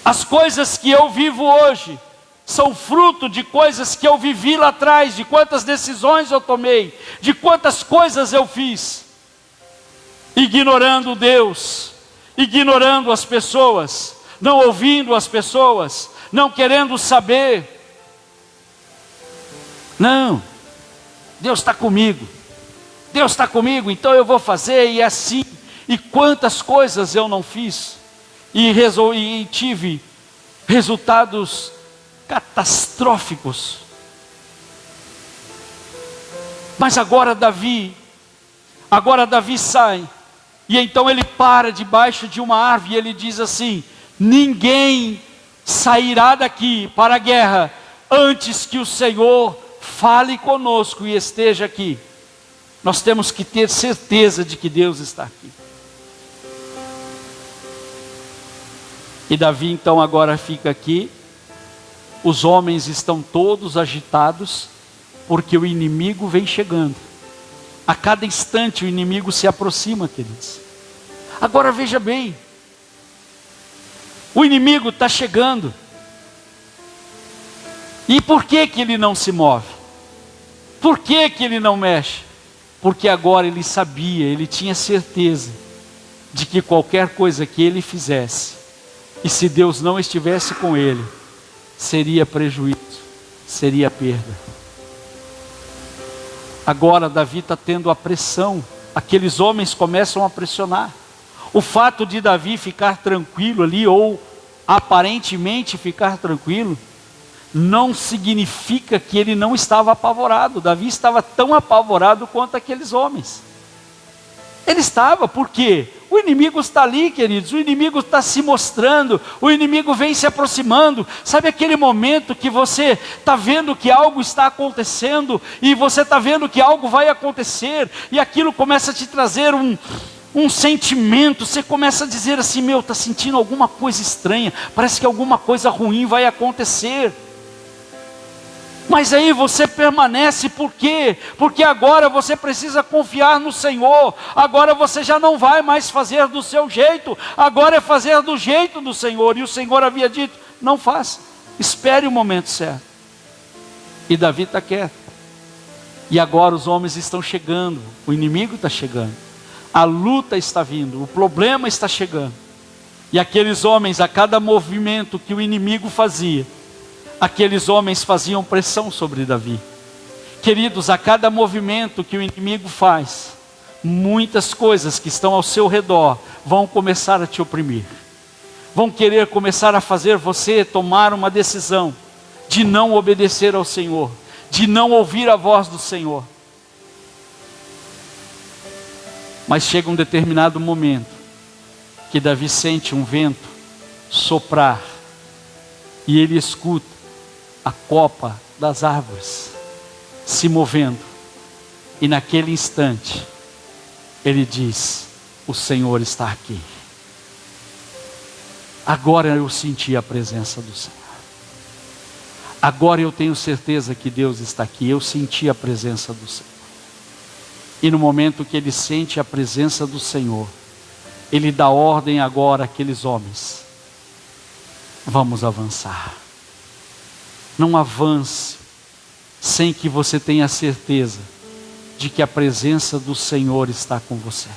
As coisas que eu vivo hoje são fruto de coisas que eu vivi lá atrás, de quantas decisões eu tomei, de quantas coisas eu fiz, ignorando Deus, ignorando as pessoas, não ouvindo as pessoas, não querendo saber. Não, Deus está comigo, Deus está comigo, então eu vou fazer, e assim. E quantas coisas eu não fiz, e tive resultados catastróficos. Mas agora Davi sai, e então ele para debaixo de uma árvore, e ele diz assim: ninguém sairá daqui para a guerra, antes que o Senhor fale conosco e esteja aqui. Nós temos que ter certeza de que Deus está aqui. E Davi então agora fica aqui. Os homens estão todos agitados, porque o inimigo vem chegando. A cada instante o inimigo se aproxima, queridos. Agora veja bem, o inimigo está chegando. E por que que ele não se move? Por que que ele não mexe? Porque agora ele sabia, ele tinha certeza de que qualquer coisa que ele fizesse, e se Deus não estivesse com ele, seria prejuízo, seria perda. Agora Davi está tendo a pressão, aqueles homens começam a pressionar. O fato de Davi ficar tranquilo ali, ou aparentemente ficar tranquilo, não significa que ele não estava apavorado. Davi estava tão apavorado quanto aqueles homens. Ele estava, porque O inimigo está ali, queridos, o inimigo está se mostrando, o inimigo vem se aproximando. Sabe aquele momento que você está vendo que algo está acontecendo, e você está vendo que algo vai acontecer, e aquilo começa a te trazer um sentimento, você começa a dizer assim, meu, está sentindo alguma coisa estranha, parece que alguma coisa ruim vai acontecer. Mas aí você permanece, por quê? Porque agora você precisa confiar no Senhor, agora você já não vai mais fazer do seu jeito, agora é fazer do jeito do Senhor, e o Senhor havia dito, não faça, espere o momento certo. E Davi está quieto, e agora os homens estão chegando, o inimigo está chegando, a luta está vindo, o problema está chegando, e aqueles homens, a cada movimento que o inimigo fazia, aqueles homens faziam pressão sobre Davi. Queridos, a cada movimento que o inimigo faz, muitas coisas que estão ao seu redor vão começar a te oprimir. Vão querer começar a fazer você tomar uma decisão de não obedecer ao Senhor, de não ouvir a voz do Senhor. Mas chega um determinado momento que Davi sente um vento soprar e ele escuta a copa das árvores se movendo, e naquele instante ele diz, o Senhor está aqui. Agora eu senti a presença do Senhor, agora eu tenho certeza que Deus está aqui, eu senti a presença do Senhor. E no momento que ele sente a presença do Senhor, ele dá ordem agora àqueles homens, vamos avançar. Não avance sem que você tenha certeza de que a presença do Senhor está com você.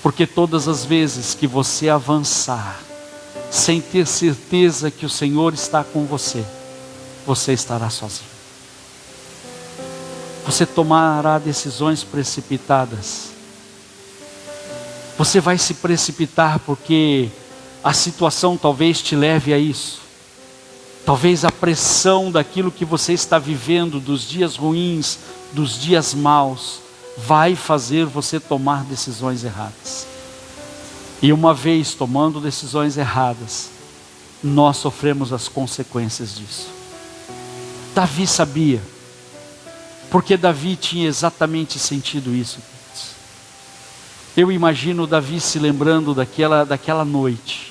Porque todas as vezes que você avançar, sem ter certeza que o Senhor está com você, você estará sozinho. Você tomará decisões precipitadas. Você vai se precipitar porque a situação talvez te leve a isso. Talvez a pressão daquilo que você está vivendo, dos dias ruins, dos dias maus, vai fazer você tomar decisões erradas. E uma vez tomando decisões erradas, nós sofremos as consequências disso. Davi sabia, porque Davi tinha exatamente sentido isso. Eu imagino Davi se lembrando daquela noite.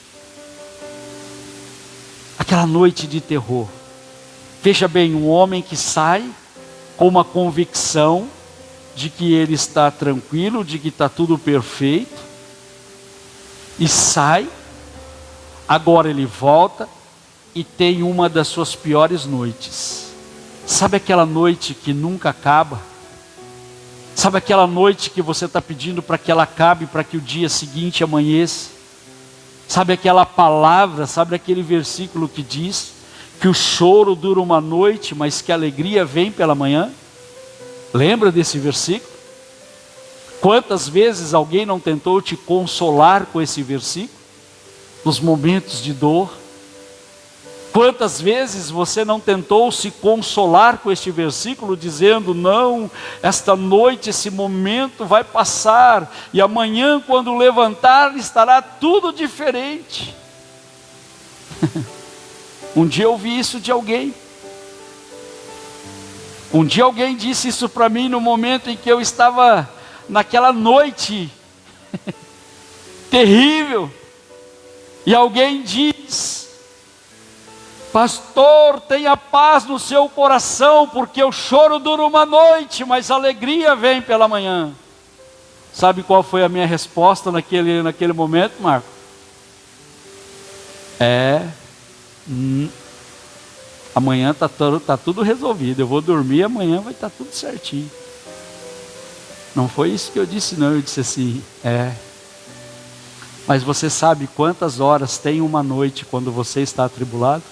Aquela noite de terror. Veja bem, um homem que sai com uma convicção de que ele está tranquilo, de que está tudo perfeito, e sai, agora ele volta e tem uma das suas piores noites. Sabe aquela noite que nunca acaba? Sabe aquela noite que você está pedindo para que ela acabe, para que o dia seguinte amanheça? Sabe aquela palavra, sabe aquele versículo que diz que o choro dura uma noite, mas que a alegria vem pela manhã? Lembra desse versículo? Quantas vezes alguém não tentou te consolar com esse versículo? Nos momentos de dor. Quantas vezes você não tentou se consolar com este versículo, dizendo, não, esta noite, esse momento vai passar, e amanhã quando levantar estará tudo diferente. Um dia eu ouvi isso de alguém. Um dia alguém disse isso para mim no momento em que eu estava naquela noite terrível. E alguém diz, pastor, tenha paz no seu coração, porque o choro dura uma noite, mas a alegria vem pela manhã. Sabe qual foi a minha resposta naquele momento, Marco? Amanhã tá tudo resolvido, eu vou dormir, amanhã vai estar tudo certinho. Não foi isso que eu disse não, eu disse assim, mas você sabe quantas horas tem uma noite quando você está atribulado?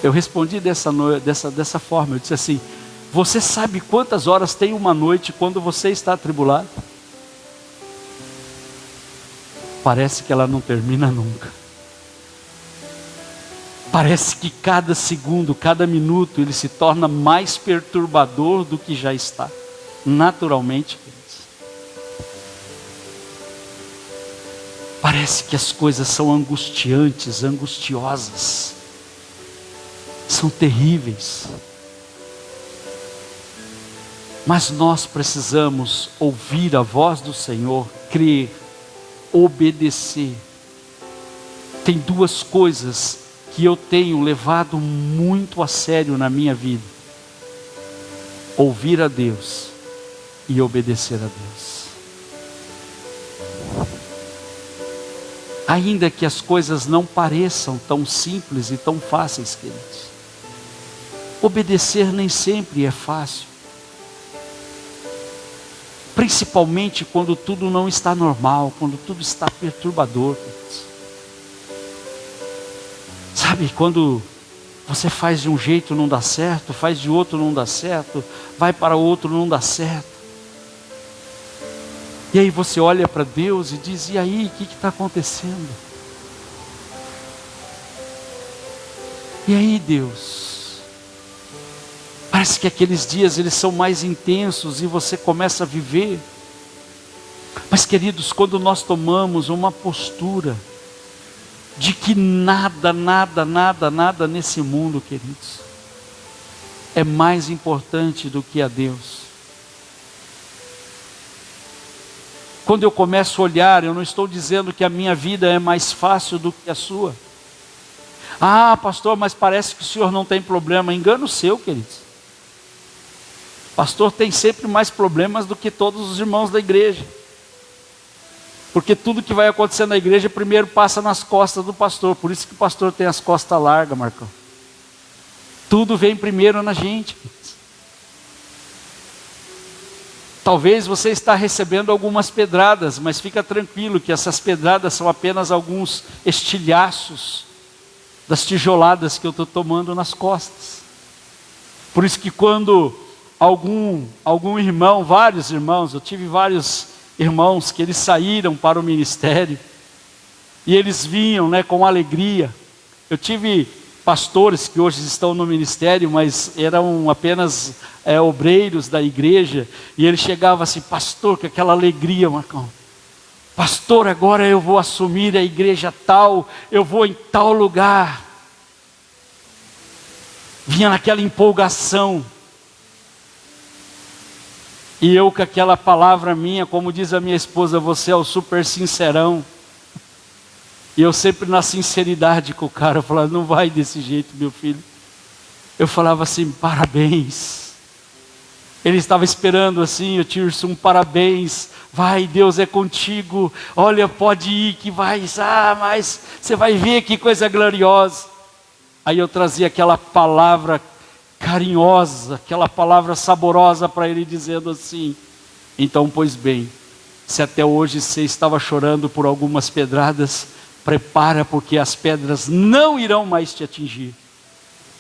Eu respondi dessa forma, eu disse assim, você sabe quantas horas tem uma noite quando você está atribulado? Parece que ela não termina nunca. Parece que cada segundo, cada minuto, ele se torna mais perturbador do que já está. Naturalmente, queridos. Parece que as coisas são angustiantes, angustiosas, são terríveis. Mas nós precisamos ouvir a voz do Senhor, crer, obedecer. Tem duas coisas que eu tenho levado muito a sério na minha vida: ouvir a Deus e obedecer a Deus. Ainda que as coisas não pareçam tão simples e tão fáceis, queridos, obedecer nem sempre é fácil. Principalmente quando tudo não está normal, quando tudo está perturbador, queridos. Sabe, quando você faz de um jeito não dá certo, faz de outro não dá certo, vai para outro não dá certo. E aí você olha para Deus e diz: e aí, o que está acontecendo? E aí, Deus? Parece que aqueles dias eles são mais intensos e você começa a viver. Mas, queridos, quando nós tomamos uma postura de que nada nesse mundo, queridos, é mais importante do que a Deus. Quando eu começo a olhar, eu não estou dizendo que a minha vida é mais fácil do que a sua. Ah, pastor, mas parece que o senhor não tem problema. Engano seu, queridos. Pastor tem sempre mais problemas do que todos os irmãos da igreja. Porque tudo que vai acontecer na igreja primeiro passa nas costas do pastor. Por isso que o pastor tem as costas largas, Marcão. Tudo vem primeiro na gente, queridos. Talvez você está recebendo algumas pedradas, mas fica tranquilo que essas pedradas são apenas alguns estilhaços das tijoladas que eu estou tomando nas costas. Por isso que quando algum irmão, vários irmãos, eu tive vários irmãos que eles saíram para o ministério, e eles vinham, com alegria. Eu tive pastores que hoje estão no ministério, mas eram apenas obreiros da igreja, e ele chegava assim: pastor, com aquela alegria, Marcão, pastor, agora eu vou assumir a igreja tal, eu vou em tal lugar. Vinha naquela empolgação, e eu com aquela palavra minha, como diz a minha esposa: você é o super sincerão. E eu sempre na sinceridade com o cara, eu falava: não vai desse jeito, meu filho. Eu falava assim: parabéns. Ele estava esperando assim: eu Tirso, um parabéns. Vai, Deus é contigo. Olha, pode ir que vai. Mas você vai ver que coisa gloriosa. Aí eu trazia aquela palavra carinhosa, aquela palavra saborosa para ele, dizendo assim: então, pois bem, se até hoje você estava chorando por algumas pedradas, prepara, porque as pedras não irão mais te atingir.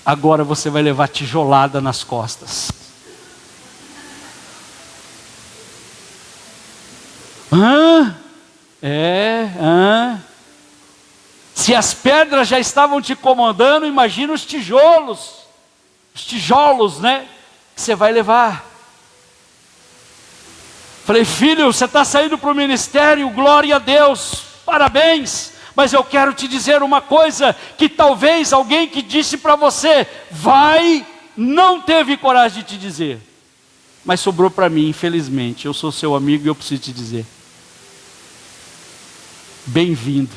Agora você vai levar tijolada nas costas. Se as pedras já estavam te incomodando, imagina os tijolos, que você vai levar. Falei: filho, você está saindo para o ministério, glória a Deus, parabéns. Mas eu quero te dizer uma coisa, que talvez alguém que disse para você, vai, não teve coragem de te dizer. Mas sobrou para mim, infelizmente. Eu sou seu amigo e eu preciso te dizer: bem-vindo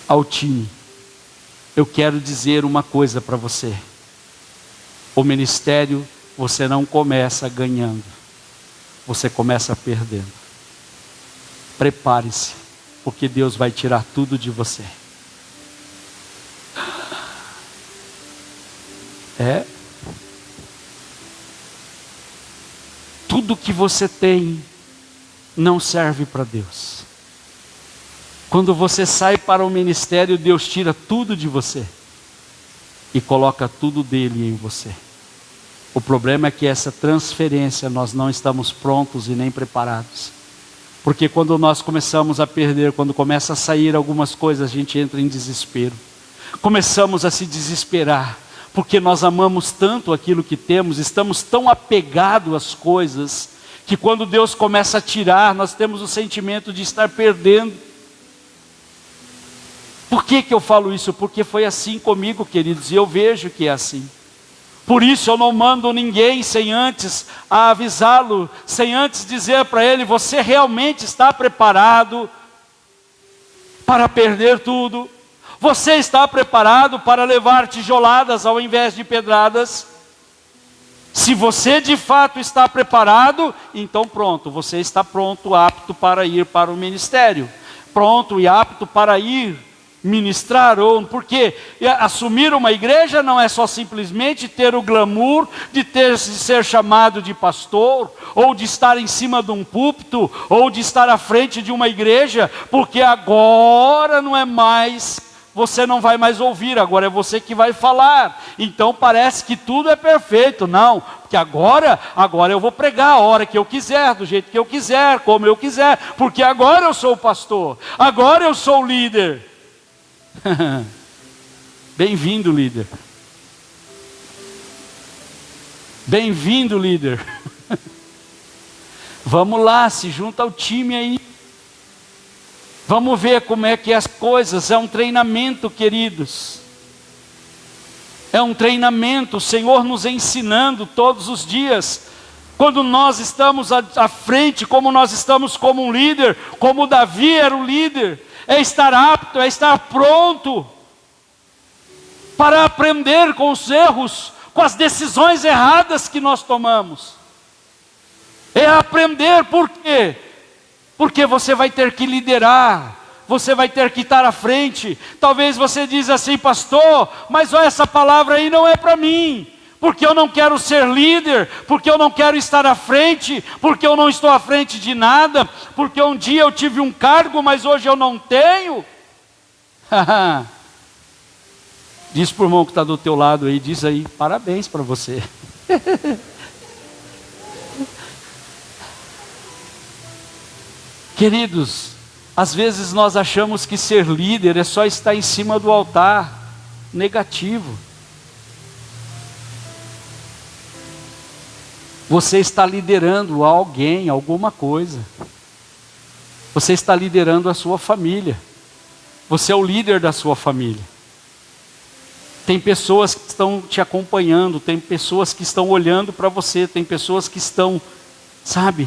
ao time. Eu quero dizer uma coisa para você: o ministério você não começa ganhando, você começa perdendo. Prepare-se, porque Deus vai tirar tudo de você. Tudo que você tem não serve para Deus. Quando você sai para o ministério, Deus tira tudo de você e coloca tudo dele em você. O problema é que essa transferência nós não estamos prontos e nem preparados. Porque quando nós começamos a perder, quando começa a sair algumas coisas, a gente entra em desespero. Começamos a se desesperar, porque nós amamos tanto aquilo que temos, estamos tão apegados às coisas, que quando Deus começa a tirar, nós temos o sentimento de estar perdendo. Por que eu falo isso? Porque foi assim comigo, queridos, e eu vejo que é assim. Por isso eu não mando ninguém sem antes avisá-lo, sem antes dizer para ele: você realmente está preparado para perder tudo? Você está preparado para levar tijoladas ao invés de pedradas? Se você de fato está preparado, então pronto, você está pronto, apto para ir para o ministério. Pronto e apto para ir ministrar, porque assumir uma igreja não é só simplesmente ter o glamour de ser chamado de pastor, ou de estar em cima de um púlpito, ou de estar à frente de uma igreja, porque agora não é mais, você não vai mais ouvir, agora é você que vai falar, então parece que tudo é perfeito. Não, porque agora eu vou pregar a hora que eu quiser, do jeito que eu quiser, como eu quiser, porque agora eu sou o pastor, agora eu sou o líder. Bem-vindo, líder. Bem-vindo, líder. Vamos lá, se junta ao time aí. Vamos ver como é que é as coisas. É um treinamento, queridos. É um treinamento, o Senhor nos ensinando todos os dias. Quando nós estamos à frente, como nós estamos como um líder, como Davi era o líder, é estar apto, é estar pronto para aprender com os erros, com as decisões erradas que nós tomamos. É aprender, por quê? Porque você vai ter que liderar, você vai ter que estar à frente. Talvez você diz assim: pastor, mas olha, essa palavra aí não é para mim, porque eu não quero ser líder, porque eu não quero estar à frente, porque eu não estou à frente de nada, porque um dia eu tive um cargo, mas hoje eu não tenho. Diz para o irmão que está do teu lado aí, diz aí: parabéns para você. Queridos, às vezes nós achamos que ser líder é só estar em cima do altar. Negativo. Você está liderando alguém, alguma coisa. Você está liderando a sua família. Você é o líder da sua família. Tem pessoas que estão te acompanhando, tem pessoas que estão olhando para você, tem pessoas que estão, sabe,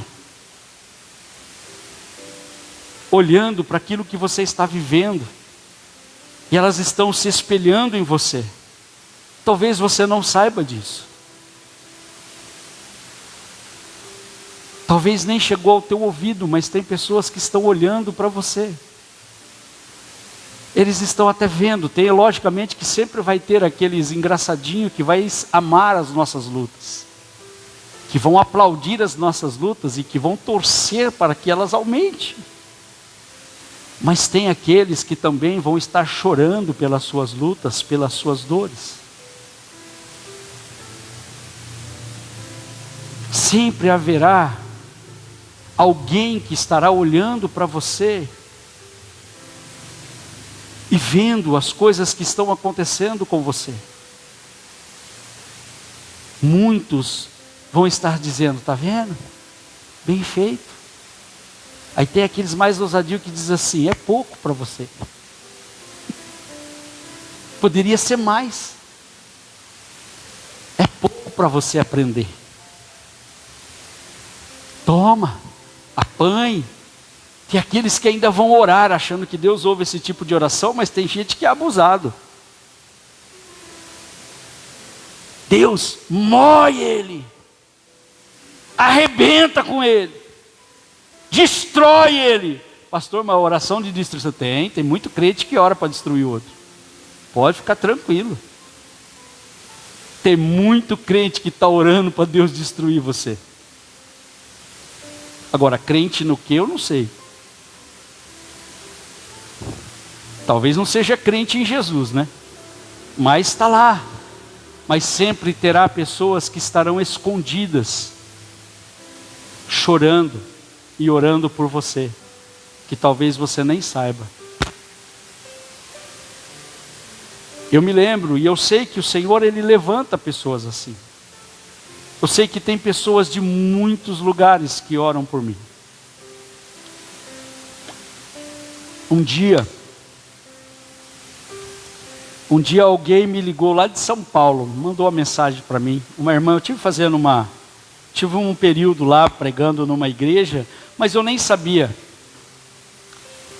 olhando para aquilo que você está vivendo. E elas estão se espelhando em você. Talvez você não saiba disso. Talvez nem chegou ao teu ouvido, mas tem pessoas que estão olhando para você. Eles estão até vendo. Tem, logicamente, que sempre vai ter aqueles engraçadinhos que vai amar as nossas lutas, que vão aplaudir as nossas lutas e que vão torcer para que elas aumentem. Mas tem aqueles que também vão estar chorando pelas suas lutas, pelas suas dores. Sempre haverá alguém que estará olhando para você e vendo as coisas que estão acontecendo com você. Muitos vão estar dizendo: está vendo? Bem feito. Aí tem aqueles mais ousadios que dizem assim: é pouco para você. Poderia ser mais. É pouco para você aprender. Toma, apanhe. Tem aqueles que ainda vão orar achando que Deus ouve esse tipo de oração, mas tem gente que é abusado. Deus mói ele, arrebenta com ele, destrói ele. Pastor, mas oração de destruição tem muito crente que ora para destruir o outro. Pode ficar tranquilo. Tem muito crente que está orando para Deus destruir você. Agora, crente no que eu não sei. Talvez não seja crente em Jesus, né? Mas está lá. Mas sempre terá pessoas que estarão escondidas, chorando e orando por você, que talvez você nem saiba. Eu me lembro, e eu sei que o Senhor, Ele levanta pessoas assim. Eu sei que tem pessoas de muitos lugares que oram por mim. Um dia alguém me ligou lá de São Paulo, mandou uma mensagem para mim. Uma irmã, eu tive um período lá pregando numa igreja, mas eu nem sabia.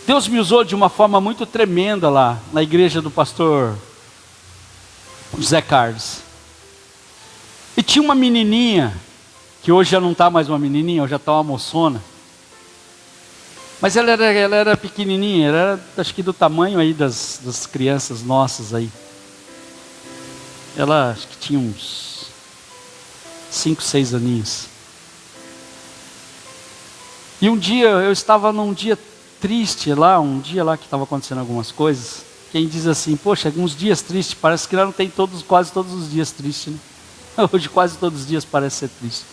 Deus me usou de uma forma muito tremenda lá, na igreja do pastor José Carlos. E tinha uma menininha, que hoje já não está mais uma menininha, hoje já está uma moçona. Mas ela era pequenininha, era acho que do tamanho aí das crianças nossas aí. Ela acho que tinha uns 5, 6 aninhos. E um dia, eu estava num dia triste lá, um dia lá que estava acontecendo algumas coisas. Quem diz assim, poxa, uns dias tristes, parece que lá não tem quase todos os dias tristes, né? Hoje quase todos os dias parece ser triste.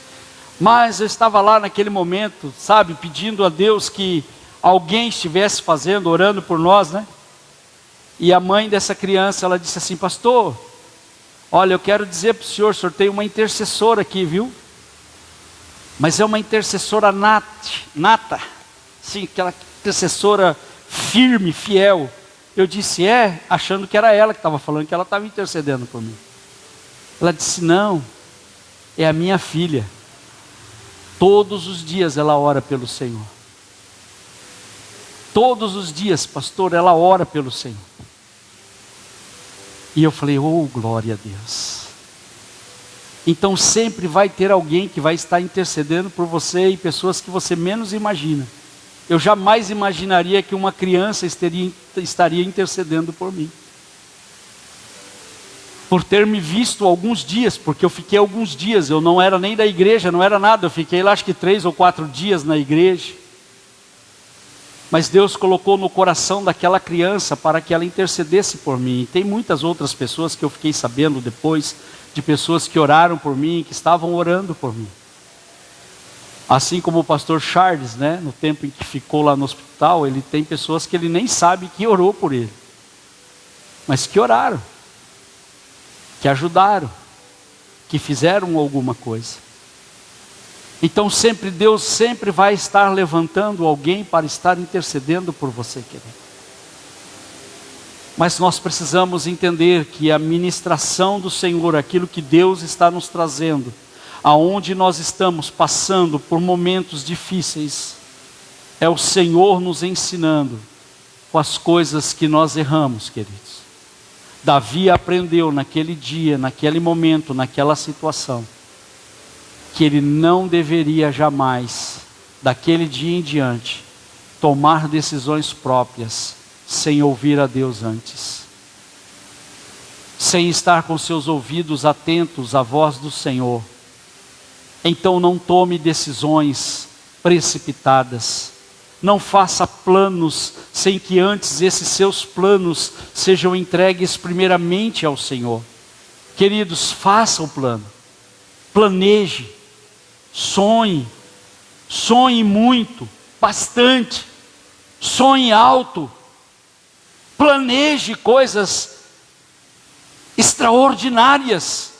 Mas eu estava lá naquele momento, sabe, pedindo a Deus que alguém estivesse fazendo, orando por nós, né? E a mãe dessa criança, ela disse assim, pastor, olha, eu quero dizer para o senhor tem uma intercessora aqui, viu? Mas é uma intercessora nata, sim, aquela intercessora firme, fiel. Eu disse, achando que era ela que estava falando, que ela estava intercedendo por mim. Ela disse, não, é a minha filha. Todos os dias ela ora pelo Senhor. Todos os dias, pastor, ela ora pelo Senhor. E eu falei, oh, glória a Deus. Então sempre vai ter alguém que vai estar intercedendo por você e pessoas que você menos imagina. Eu jamais imaginaria que uma criança estaria intercedendo por mim. Por ter me visto alguns dias, porque eu fiquei alguns dias, eu não era nem da igreja, não era nada, eu fiquei lá acho que 3 ou 4 dias na igreja. Mas Deus colocou no coração daquela criança para que ela intercedesse por mim. E tem muitas outras pessoas que eu fiquei sabendo depois, de pessoas que oraram por mim, que estavam orando por mim. Assim como o pastor Charles, né, no tempo em que ficou lá no hospital, ele tem pessoas que ele nem sabe que orou por ele. Mas que oraram. Que ajudaram, que fizeram alguma coisa. Então Deus sempre vai estar levantando alguém para estar intercedendo por você, querido. Mas nós precisamos entender que a ministração do Senhor, aquilo que Deus está nos trazendo, aonde nós estamos passando por momentos difíceis, é o Senhor nos ensinando com as coisas que nós erramos, queridos. Davi aprendeu naquele dia, naquele momento, naquela situação, que ele não deveria jamais, daquele dia em diante, tomar decisões próprias, sem ouvir a Deus antes. Sem estar com seus ouvidos atentos à voz do Senhor. Então não tome decisões precipitadas. Não faça planos sem que antes esses seus planos sejam entregues primeiramente ao Senhor. Queridos, faça o plano. Planeje. Sonhe. Sonhe muito, bastante. Sonhe alto. Planeje coisas extraordinárias.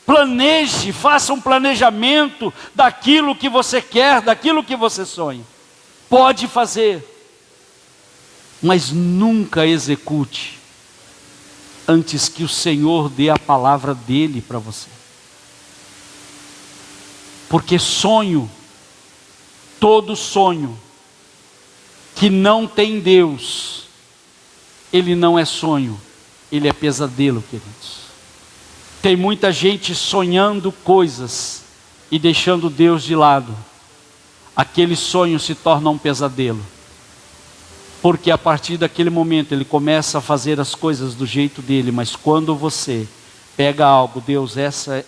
Planeje, faça um planejamento daquilo que você quer, daquilo que você sonha. Pode fazer, mas nunca execute antes que o Senhor dê a palavra dele para você. Porque todo sonho que não tem Deus, ele não é sonho, ele é pesadelo, queridos. Tem muita gente sonhando coisas e deixando Deus de lado. Aquele sonho se torna um pesadelo. Porque a partir daquele momento ele começa a fazer as coisas do jeito dele. Mas quando você pega algo, Deus,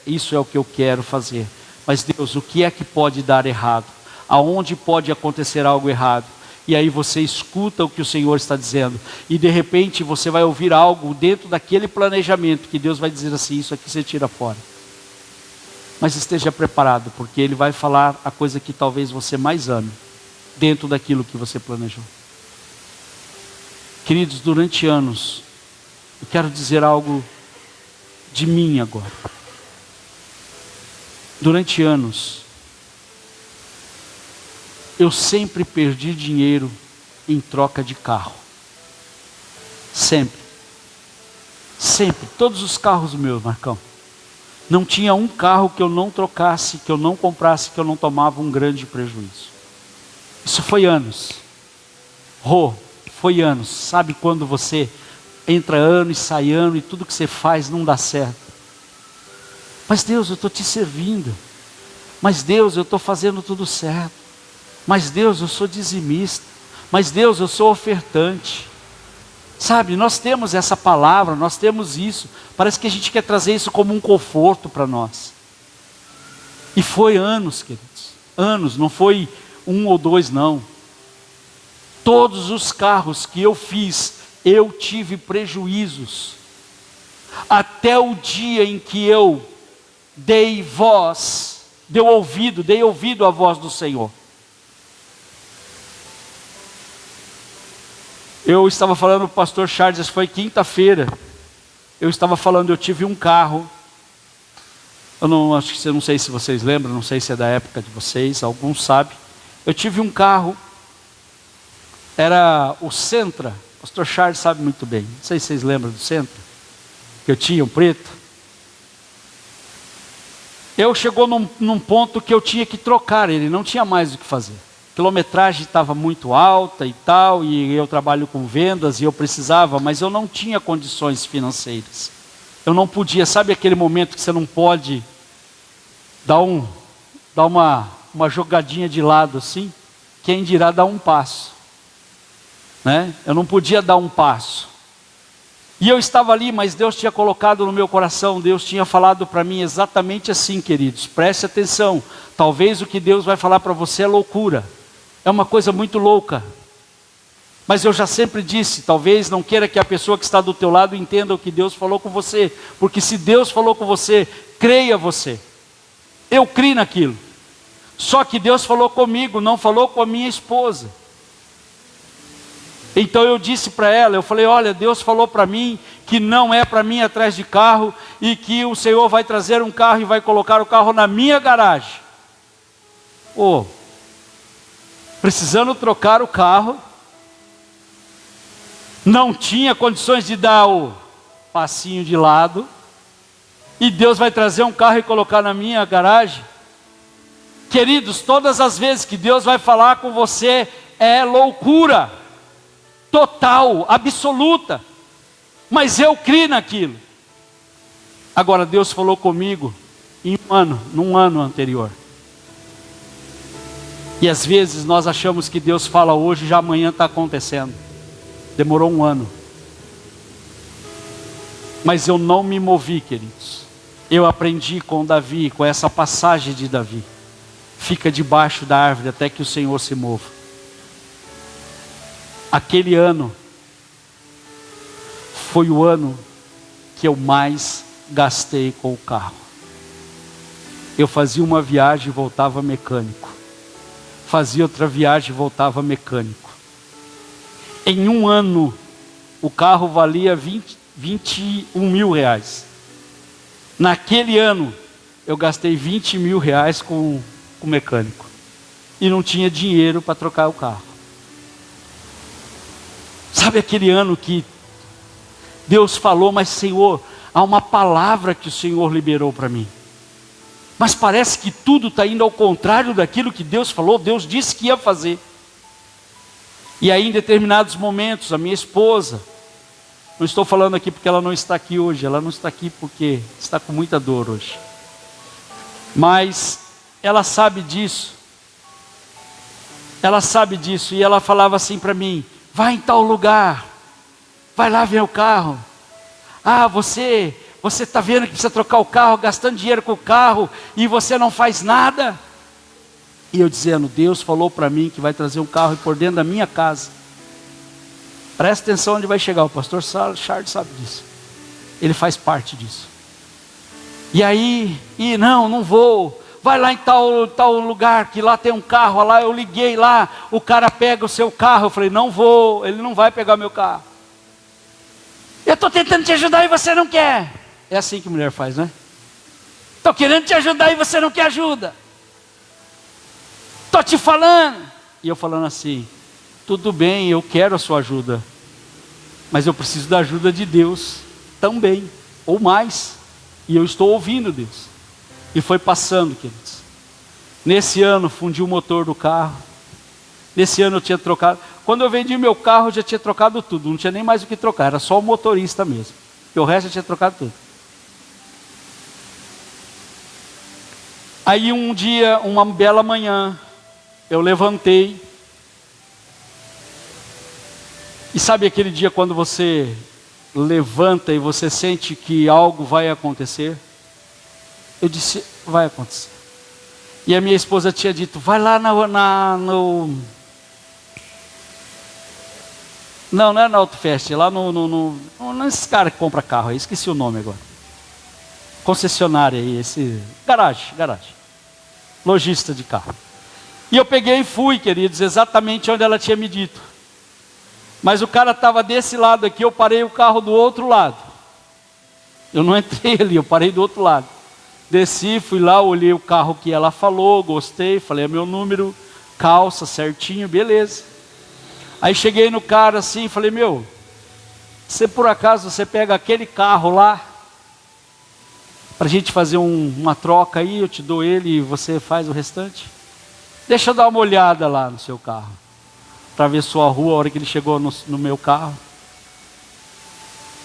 isso é o que eu quero fazer. Mas Deus, o que é que pode dar errado? Aonde pode acontecer algo errado? E aí você escuta o que o Senhor está dizendo. E de repente você vai ouvir algo dentro daquele planejamento que Deus vai dizer assim, isso aqui você tira fora. Mas esteja preparado, porque Ele vai falar a coisa que talvez você mais ame, dentro daquilo que você planejou. Queridos, durante anos, eu quero dizer algo de mim agora. Durante anos, eu sempre perdi dinheiro em troca de carro. Sempre. Sempre. Todos os carros meus, Marcão. Não tinha um carro que eu não trocasse, que eu não comprasse, que eu não tomava um grande prejuízo. Isso foi anos. Foi anos. Sabe quando você entra ano e sai ano e tudo que você faz não dá certo? Mas Deus, eu estou te servindo. Mas Deus, eu estou fazendo tudo certo. Mas Deus, eu sou dizimista. Mas Deus, eu sou ofertante. Sabe, nós temos essa palavra, nós temos isso. Parece que a gente quer trazer isso como um conforto para nós. E foi anos, queridos. Anos, não foi 1 ou 2 não. Todos os carros que eu fiz, eu tive prejuízos. Até o dia em que eu dei ouvido à voz do Senhor. Eu estava falando para o pastor Charles, foi quinta-feira. Eu estava falando, eu tive um carro. Não sei se vocês lembram, não sei se é da época de vocês, alguns sabem. Eu tive um carro, era o Sentra. O pastor Charles sabe muito bem. Não sei se vocês lembram do Sentra, que eu tinha um preto. Eu chegou num ponto que eu tinha que trocar ele, não tinha mais o que fazer. A quilometragem estava muito alta e tal, e eu trabalho com vendas e eu precisava, mas eu não tinha condições financeiras. Eu não podia, sabe aquele momento que você não pode dar uma jogadinha de lado assim? Quem dirá dar um passo, né? Eu não podia dar um passo. E eu estava ali, mas Deus tinha colocado no meu coração, Deus tinha falado para mim exatamente assim, queridos, preste atenção, talvez o que Deus vai falar para você é loucura, é uma coisa muito louca, mas eu já sempre disse, talvez não queira que a pessoa que está do teu lado entenda o que Deus falou com você, porque se Deus falou com você, creia você, eu criei naquilo, só que Deus falou comigo, não falou com a minha esposa. Então eu disse para ela, eu falei, olha, Deus falou para mim que não é para mim ir atrás de carro e que o Senhor vai trazer um carro e vai colocar o carro na minha garagem. Precisando trocar o carro, não tinha condições de dar o passinho de lado, e Deus vai trazer um carro e colocar na minha garagem. Queridos, todas as vezes que Deus vai falar com você, é loucura. Total, absoluta, mas eu criei naquilo. Agora Deus falou comigo num ano anterior. E às vezes nós achamos que Deus fala hoje, já amanhã está acontecendo. Demorou 1 ano. Mas eu não me movi, queridos. Eu aprendi com Davi, com essa passagem de Davi. Fica debaixo da árvore até que o Senhor se mova. Aquele ano foi o ano que eu mais gastei com o carro. Eu fazia uma viagem e voltava mecânico. Fazia outra viagem e voltava mecânico. Em 1 ano, o carro valia 21 mil reais. Naquele ano, eu gastei 20 mil reais com o mecânico. E não tinha dinheiro para trocar o carro. Sabe aquele ano que Deus falou, mas Senhor, há uma palavra que o Senhor liberou para mim. Mas parece que tudo está indo ao contrário daquilo que Deus falou, Deus disse que ia fazer. E aí em determinados momentos, a minha esposa, não estou falando aqui porque ela não está aqui hoje, ela não está aqui porque está com muita dor hoje. Mas ela sabe disso. Ela sabe disso e ela falava assim para mim, vai em tal lugar, vai lá ver o carro. Você está vendo que precisa trocar o carro, gastando dinheiro com o carro, e você não faz nada. E eu dizendo, Deus falou para mim que vai trazer um carro e pôr dentro da minha casa. Presta atenção onde vai chegar, o pastor Charles sabe disso. Ele faz parte disso. E aí, não vou. Vai lá em tal lugar, que lá tem um carro, lá eu liguei lá, o cara pega o seu carro. Eu falei, não vou, ele não vai pegar meu carro. Eu estou tentando te ajudar e você não quer. É assim que mulher faz, né? Estou querendo te ajudar e você não quer ajuda. Estou te falando. E eu falando assim, tudo bem, eu quero a sua ajuda, mas eu preciso da ajuda de Deus também, ou mais. E eu estou ouvindo Deus. E foi passando, queridos. Nesse ano, fundi o motor do carro. Nesse ano eu tinha trocado. Quando eu vendi meu carro, eu já tinha trocado tudo. Não tinha nem mais o que trocar, era só o motorista mesmo. Porque o resto eu tinha trocado tudo. Aí um dia, uma bela manhã, eu levantei. E sabe aquele dia quando você levanta e você sente que algo vai acontecer? Eu disse, vai acontecer. E a minha esposa tinha dito, vai lá Não é na Autofest, é lá nesse cara que compra carro aí, esqueci o nome agora. Concessionária aí, garagem. Lojista de carro. E eu peguei e fui, queridos, exatamente onde ela tinha me dito. Mas o cara estava desse lado aqui, eu parei o carro do outro lado. Eu não entrei ali, eu parei do outro lado. Desci, fui lá, olhei o carro que ela falou, gostei, falei, é meu número, calça certinho, beleza. Aí cheguei no cara assim, falei, meu, se por acaso você pega aquele carro lá, para a gente fazer uma troca aí, eu te dou ele e você faz o restante? Deixa eu dar uma olhada lá no seu carro. Atravessou a rua, a hora que ele chegou no meu carro.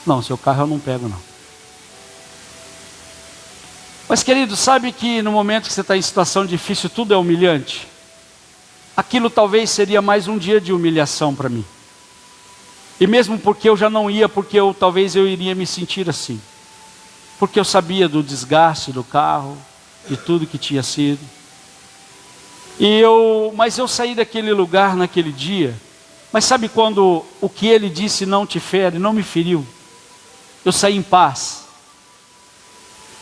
Não, seu carro eu não pego não. Mas querido, sabe que no momento que você está em situação difícil, tudo é humilhante? Aquilo talvez seria mais um dia de humilhação para mim. E mesmo porque eu já não ia, porque talvez eu iria me sentir assim. Porque eu sabia do desgaste do carro, de tudo que tinha sido. Mas eu saí daquele lugar naquele dia. Mas sabe quando o que ele disse não te fere, não me feriu? Eu saí em paz.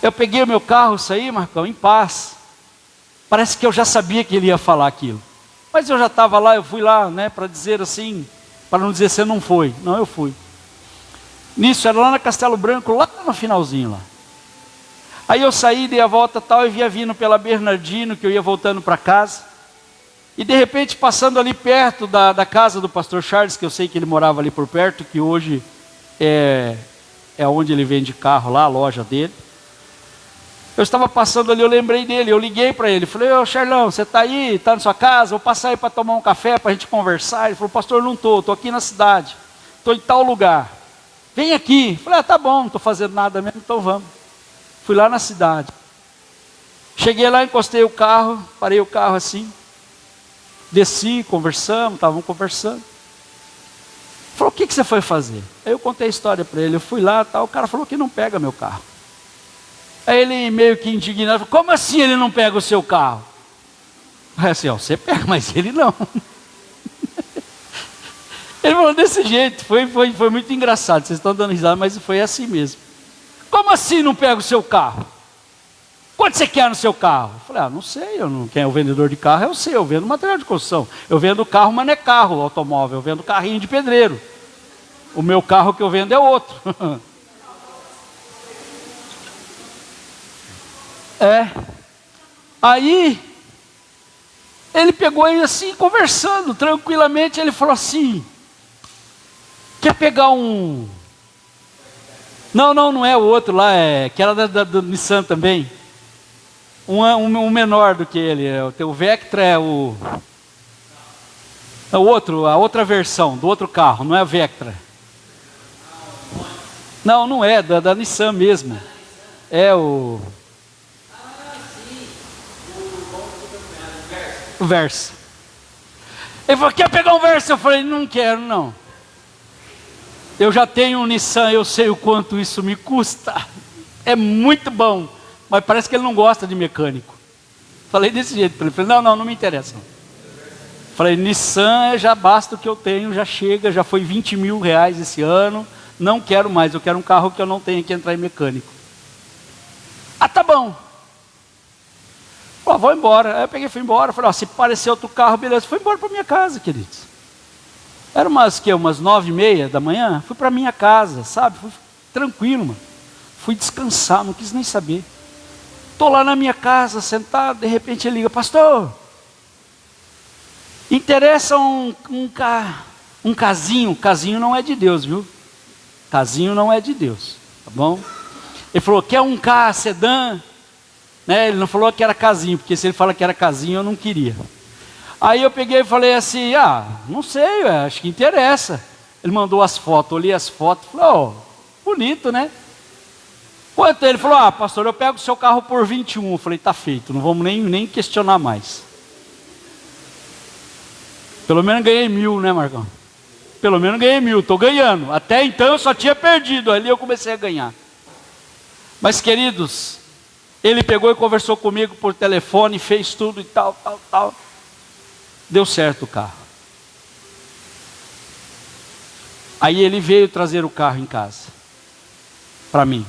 Eu peguei o meu carro, saí, Marcão, em paz. Parece que eu já sabia que ele ia falar aquilo. Mas eu já estava lá, eu fui lá, né, para dizer assim, para não dizer você não foi. Não, eu fui. Nisso, era lá na Castelo Branco, lá no finalzinho lá. Aí eu saí, dei a volta tal, e via vindo pela Bernardino, que eu ia voltando para casa. E de repente, passando ali perto da casa do pastor Charles, que eu sei que ele morava ali por perto, que hoje é onde ele vende carro lá, a loja dele. Eu estava passando ali, eu lembrei dele, eu liguei para ele, falei, ô Charlão, você está aí, está na sua casa? Vou passar aí para tomar um café, para a gente conversar. Ele falou, pastor, não estou aqui na cidade, estou em tal lugar. Vem aqui. Falei, tá bom, não estou fazendo nada mesmo, então vamos. Fui lá na cidade. Cheguei lá, encostei o carro, parei o carro assim. Desci, conversamos, estavam conversando. Ele falou, o que você foi fazer? Aí eu contei a história para ele, eu fui lá, tal, o cara falou que não pega meu carro. Aí ele meio que indignado, falou, como assim ele não pega o seu carro? Aí assim, ó, você pega, mas ele não. Ele falou desse jeito, foi muito engraçado, vocês estão dando risada, mas foi assim mesmo. Como assim não pega o seu carro? Quanto você quer no seu carro? Eu falei, não sei, quem é o vendedor de carro é o seu, eu vendo material de construção. Eu vendo carro, mas não é carro automóvel, eu vendo carrinho de pedreiro. O meu carro que eu vendo é outro. Aí, ele pegou ele assim, conversando tranquilamente, ele falou assim, quer pegar um... Não é o outro lá, que era do Nissan também. Um menor do que ele, o Vectra é o outro, a outra versão do outro carro, não é a Vectra. Não é, da Nissan mesmo. É o Versa. Ele falou, quer pegar um Versa? Eu falei, não quero não. Eu já tenho um Nissan, eu sei o quanto isso me custa. É muito bom, mas parece que ele não gosta de mecânico. Falei desse jeito para ele. Falei, não me interessa. Falei, Nissan já basta o que eu tenho, já chega, já foi 20 mil reais esse ano. Não quero mais, eu quero um carro que eu não tenha que entrar em mecânico. Tá bom. Falei, vou embora. Aí eu peguei e fui embora. Falei, se parecer outro carro, beleza. Fui embora para minha casa, queridos. Era umas 9h30 da manhã, fui para minha casa, sabe? Fui tranquilo, mano. Fui descansar, não quis nem saber. estou lá na minha casa, sentado, de repente ele liga: pastor, interessa um casinho. Casinho não é de Deus, viu? Casinho não é de Deus, tá bom? Ele falou: quer um carro sedã? Né? Ele não falou que era casinho, porque se ele fala que era casinho, eu não queria. Aí eu peguei e falei assim: não sei, acho que interessa. Ele mandou as fotos, olhei as fotos, falou: bonito, né? Quanto? Ele falou: pastor, eu pego o seu carro por 21. Eu falei: tá feito, não vamos nem questionar mais. Pelo menos ganhei 1.000, né, Marcão? Pelo menos ganhei 1.000, estou ganhando. Até então eu só tinha perdido, ali eu comecei a ganhar. Mas queridos, ele pegou e conversou comigo por telefone, fez tudo e tal. Deu certo o carro. Aí ele veio trazer o carro em casa, para mim.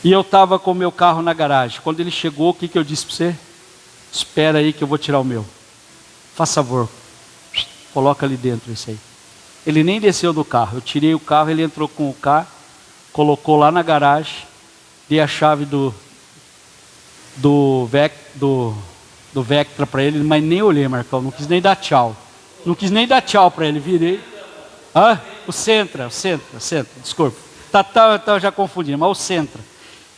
E eu estava com o meu carro na garagem. Quando ele chegou, o que eu disse para você? Espera aí que eu vou tirar o meu. Faz favor, coloca ali dentro isso aí. Ele nem desceu do carro. Eu tirei o carro, ele entrou com o carro, colocou lá na garagem, dei a chave do Vectra para ele, mas nem olhei, Marcão, não quis nem dar tchau. Não quis nem dar tchau para ele, virei. O Sentra, desculpa. Tá já confundindo, mas o Sentra.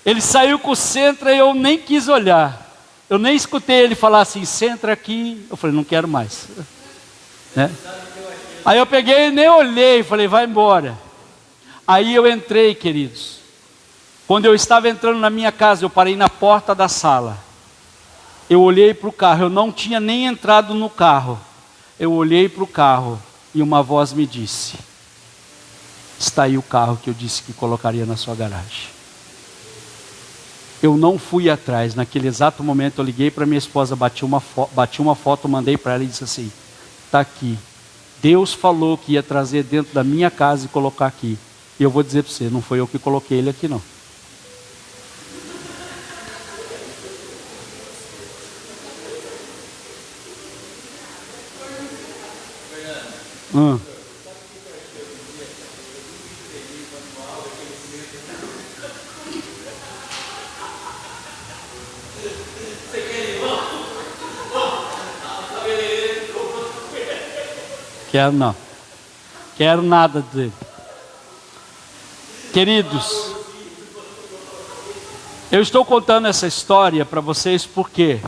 Ele saiu com o Sentra e eu nem quis olhar. Eu nem escutei ele falar assim: Sentra aqui. Eu falei: não quero mais. Né? Aí eu peguei e nem olhei, falei: vai embora. Aí eu entrei, queridos. Quando eu estava entrando na minha casa, eu parei na porta da sala. Eu olhei para o carro, eu não tinha nem entrado no carro. Eu olhei para o carro e uma voz me disse: está aí o carro que eu disse que colocaria na sua garagem. Eu não fui atrás. Naquele exato momento eu liguei para minha esposa, bati uma foto, mandei para ela e disse assim: está aqui. Deus falou que ia trazer dentro da minha casa e colocar aqui. E eu vou dizer para você, não foi eu que coloquei ele aqui não. Quero não. Quero nada dele. Queridos, eu estou contando essa história para vocês porque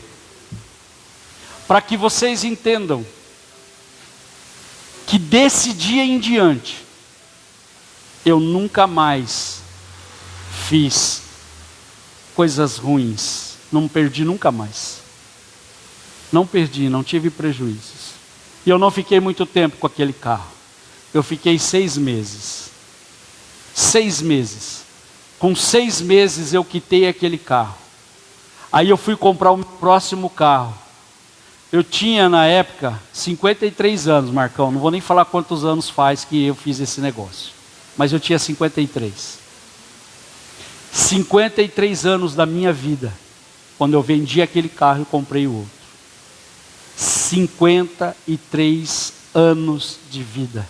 para que vocês entendam que desse dia em diante eu nunca mais fiz coisas ruins. Não perdi nunca mais. Não perdi, não tive prejuízos. E eu não fiquei muito tempo com aquele carro. Eu fiquei 6 meses. 6 meses. Com 6 meses eu quitei aquele carro. Aí eu fui comprar o meu próximo carro. Eu tinha na época 53 anos, Marcão. Não vou nem falar quantos anos faz que eu fiz esse negócio. Mas eu tinha 53. 53 anos da minha vida. Quando eu vendi aquele carro e comprei o outro. 53 anos de vida.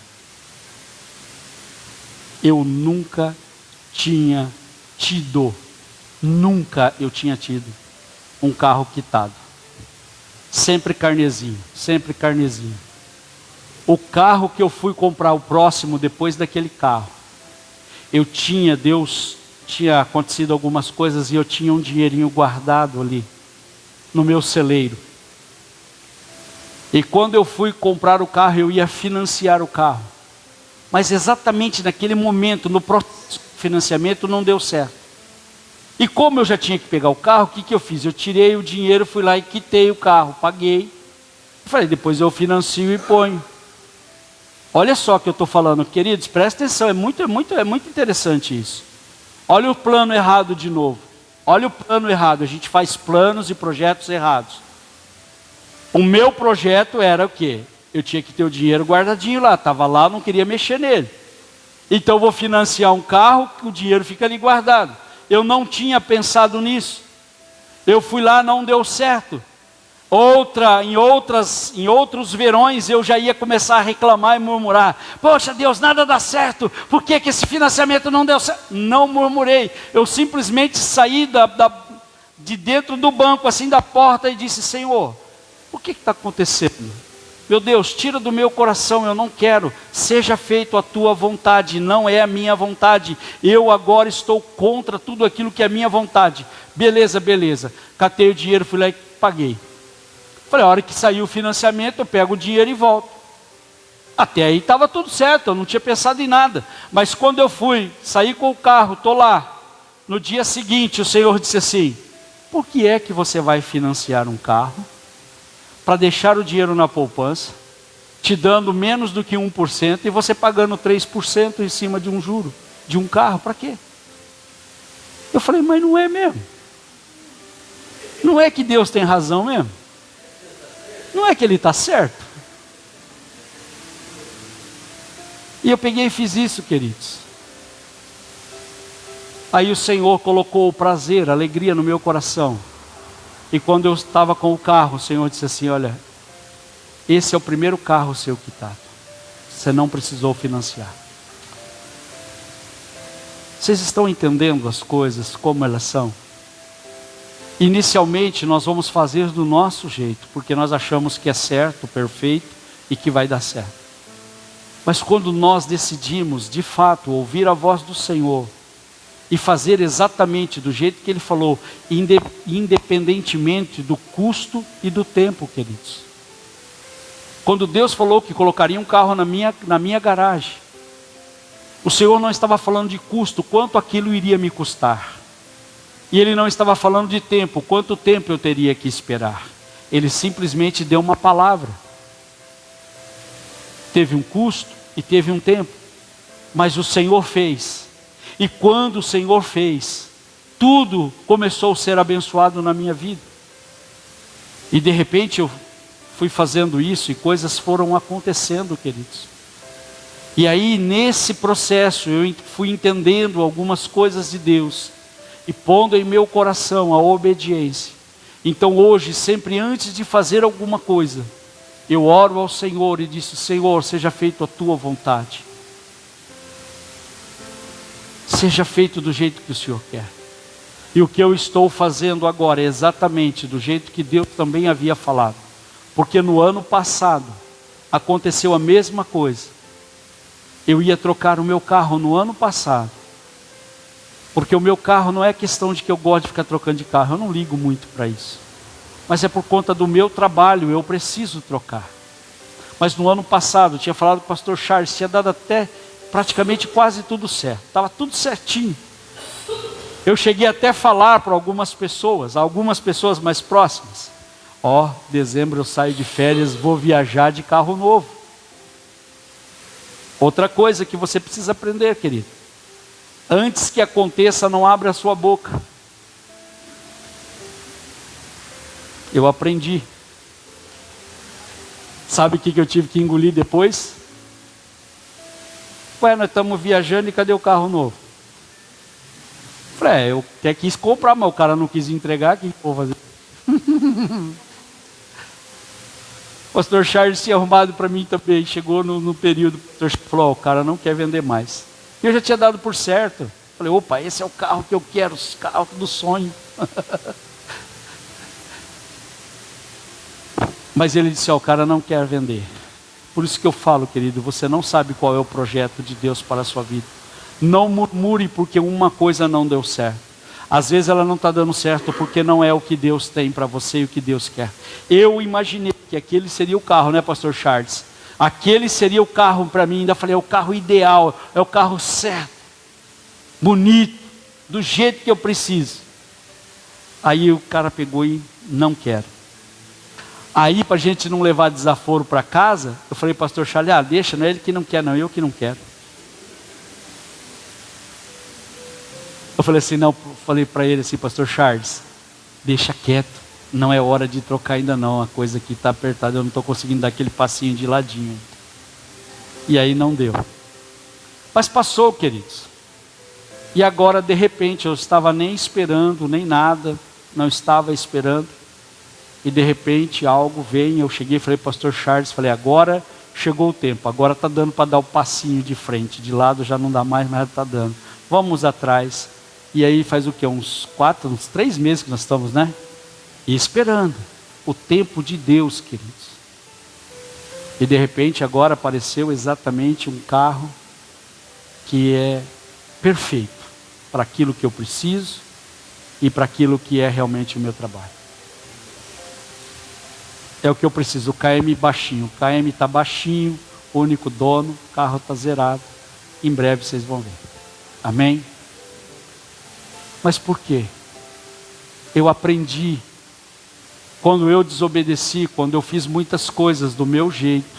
Eu nunca tinha tido um carro quitado. Sempre carnezinho. O carro que eu fui comprar, o próximo, depois daquele carro, Deus tinha acontecido algumas coisas e eu tinha um dinheirinho guardado ali, no meu celeiro. E quando eu fui comprar o carro, eu ia financiar o carro. Mas exatamente naquele momento, no financiamento, não deu certo. E como eu já tinha que pegar o carro, o que eu fiz? Eu tirei o dinheiro, fui lá e quitei o carro, paguei. Falei: depois eu financio e ponho. Olha só o que eu estou falando, queridos, presta atenção, é muito interessante isso. Olha o plano errado de novo. Olha o plano errado, a gente faz planos e projetos errados. O meu projeto era o quê? Eu tinha que ter o dinheiro guardadinho lá, estava lá, não queria mexer nele. Então eu vou financiar um carro que o dinheiro fica ali guardado. Eu não tinha pensado nisso. Eu fui lá, não deu certo. Em outros verões eu já ia começar a reclamar e murmurar. Poxa Deus, nada dá certo. Por que esse financiamento não deu certo? Não murmurei. Eu simplesmente saí de dentro do banco, assim da porta, e disse: Senhor, o que está acontecendo? Meu Deus, tira do meu coração, eu não quero. Seja feito a tua vontade, não é a minha vontade. Eu agora estou contra tudo aquilo que é a minha vontade. Beleza. Catei o dinheiro, fui lá e paguei. Falei, a hora que saiu o financiamento, eu pego o dinheiro e volto. Até aí estava tudo certo, eu não tinha pensado em nada. Mas quando eu saí com o carro, estou lá. No dia seguinte, o Senhor disse assim: por que é que você vai financiar um carro para deixar o dinheiro na poupança, te dando menos do que 1% e você pagando 3% em cima de um juro, de um carro? Para quê? Eu falei, mas não é mesmo. Não é que Deus tem razão mesmo? Não é que Ele está certo? E eu peguei e fiz isso, queridos. Aí o Senhor colocou o prazer, a alegria no meu coração. E quando eu estava com o carro, o Senhor disse assim: olha, esse é o primeiro carro seu quitado. Você não precisou financiar. Vocês estão entendendo as coisas como elas são? Inicialmente nós vamos fazer do nosso jeito, porque nós achamos que é certo, perfeito e que vai dar certo. Mas quando nós decidimos de fato ouvir a voz do Senhor e fazer exatamente do jeito que Ele falou, independentemente do custo e do tempo, queridos. Quando Deus falou que colocaria um carro na minha garagem, o Senhor não estava falando de custo, quanto aquilo iria me custar. E Ele não estava falando de tempo, quanto tempo eu teria que esperar. Ele simplesmente deu uma palavra. Teve um custo e teve um tempo, mas o Senhor fez. E quando o Senhor fez, tudo começou a ser abençoado na minha vida. E de repente eu fui fazendo isso e coisas foram acontecendo, queridos. E aí nesse processo eu fui entendendo algumas coisas de Deus e pondo em meu coração a obediência. Então hoje, sempre antes de fazer alguma coisa, eu oro ao Senhor e disse: Senhor, seja feito a tua vontade. Seja feito do jeito que o Senhor quer. E o que eu estou fazendo agora é exatamente do jeito que Deus também havia falado. Porque no ano passado aconteceu a mesma coisa. Eu ia trocar o meu carro no ano passado. Porque o meu carro não é questão de que eu gosto de ficar trocando de carro. Eu não ligo muito para isso. Mas é por conta do meu trabalho, eu preciso trocar. Mas no ano passado, eu tinha falado com o pastor Charles, tinha dado até praticamente quase tudo certo. Estava tudo certinho. Eu cheguei até a falar para algumas pessoas mais próximas. Dezembro eu saio de férias, vou viajar de carro novo. Outra coisa que você precisa aprender, querido. Antes que aconteça, não abra a sua boca. Eu aprendi. Sabe o que eu tive que engolir depois? Nós estamos viajando e cadê o carro novo? Falei, eu até quis comprar, mas o cara não quis entregar, o que eu vou fazer? O pastor Charles tinha arrumado para mim também, chegou no período, o pastor falou, o cara não quer vender mais. E eu já tinha dado por certo. Falei, opa, esse é o carro que eu quero, o carro do sonho. Mas ele disse, o cara não quer vender. Por isso que eu falo, querido, você não sabe qual é o projeto de Deus para a sua vida. Não murmure porque uma coisa não deu certo. Às vezes ela não está dando certo porque não é o que Deus tem para você e o que Deus quer. Eu imaginei que aquele seria o carro, né, pastor Charles? Aquele seria o carro para mim, ainda falei, é o carro ideal, é o carro certo, bonito, do jeito que eu preciso. Aí o cara pegou e não quero. Aí para a gente não levar desaforo para casa, eu falei, pastor Charles, deixa, não é ele que não quer não, eu que não quero. Eu falei assim, falei para ele assim, pastor Charles, deixa quieto, não é hora de trocar ainda não, a coisa aqui está apertada, eu não estou conseguindo dar aquele passinho de ladinho. E aí não deu. Mas passou, queridos. E agora de repente eu estava nem esperando, nem nada, não estava esperando. E de repente algo vem, eu cheguei e falei, pastor Charles, falei, agora chegou o tempo, agora está dando para dar o passinho de frente, de lado já não dá mais, mas está dando. Vamos atrás. E aí faz o quê? Uns 3 meses que nós estamos, né? E esperando o tempo de Deus, queridos. E de repente agora apareceu exatamente um carro que é perfeito para aquilo que eu preciso e para aquilo que é realmente o meu trabalho. É o que eu preciso, o KM baixinho. O KM está baixinho, único dono, o carro está zerado. Em breve vocês vão ver. Amém? Mas por quê? Eu aprendi, quando eu desobedeci, quando eu fiz muitas coisas do meu jeito,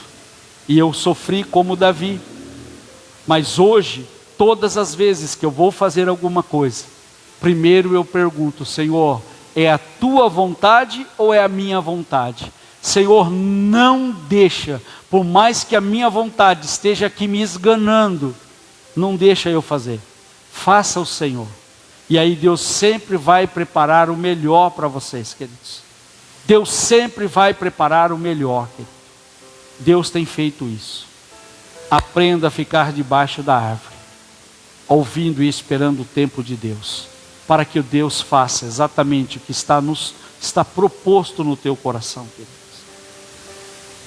e eu sofri como Davi. Mas hoje, todas as vezes que eu vou fazer alguma coisa, primeiro eu pergunto, Senhor, é a tua vontade ou é a minha vontade? Senhor, não deixa, por mais que a minha vontade esteja aqui me esganando, não deixa eu fazer. Faça o Senhor. E aí Deus sempre vai preparar o melhor para vocês, queridos. Deus sempre vai preparar o melhor, queridos. Deus tem feito isso. Aprenda a ficar debaixo da árvore, ouvindo e esperando o tempo de Deus, para que o Deus faça exatamente o que está proposto no teu coração, queridos.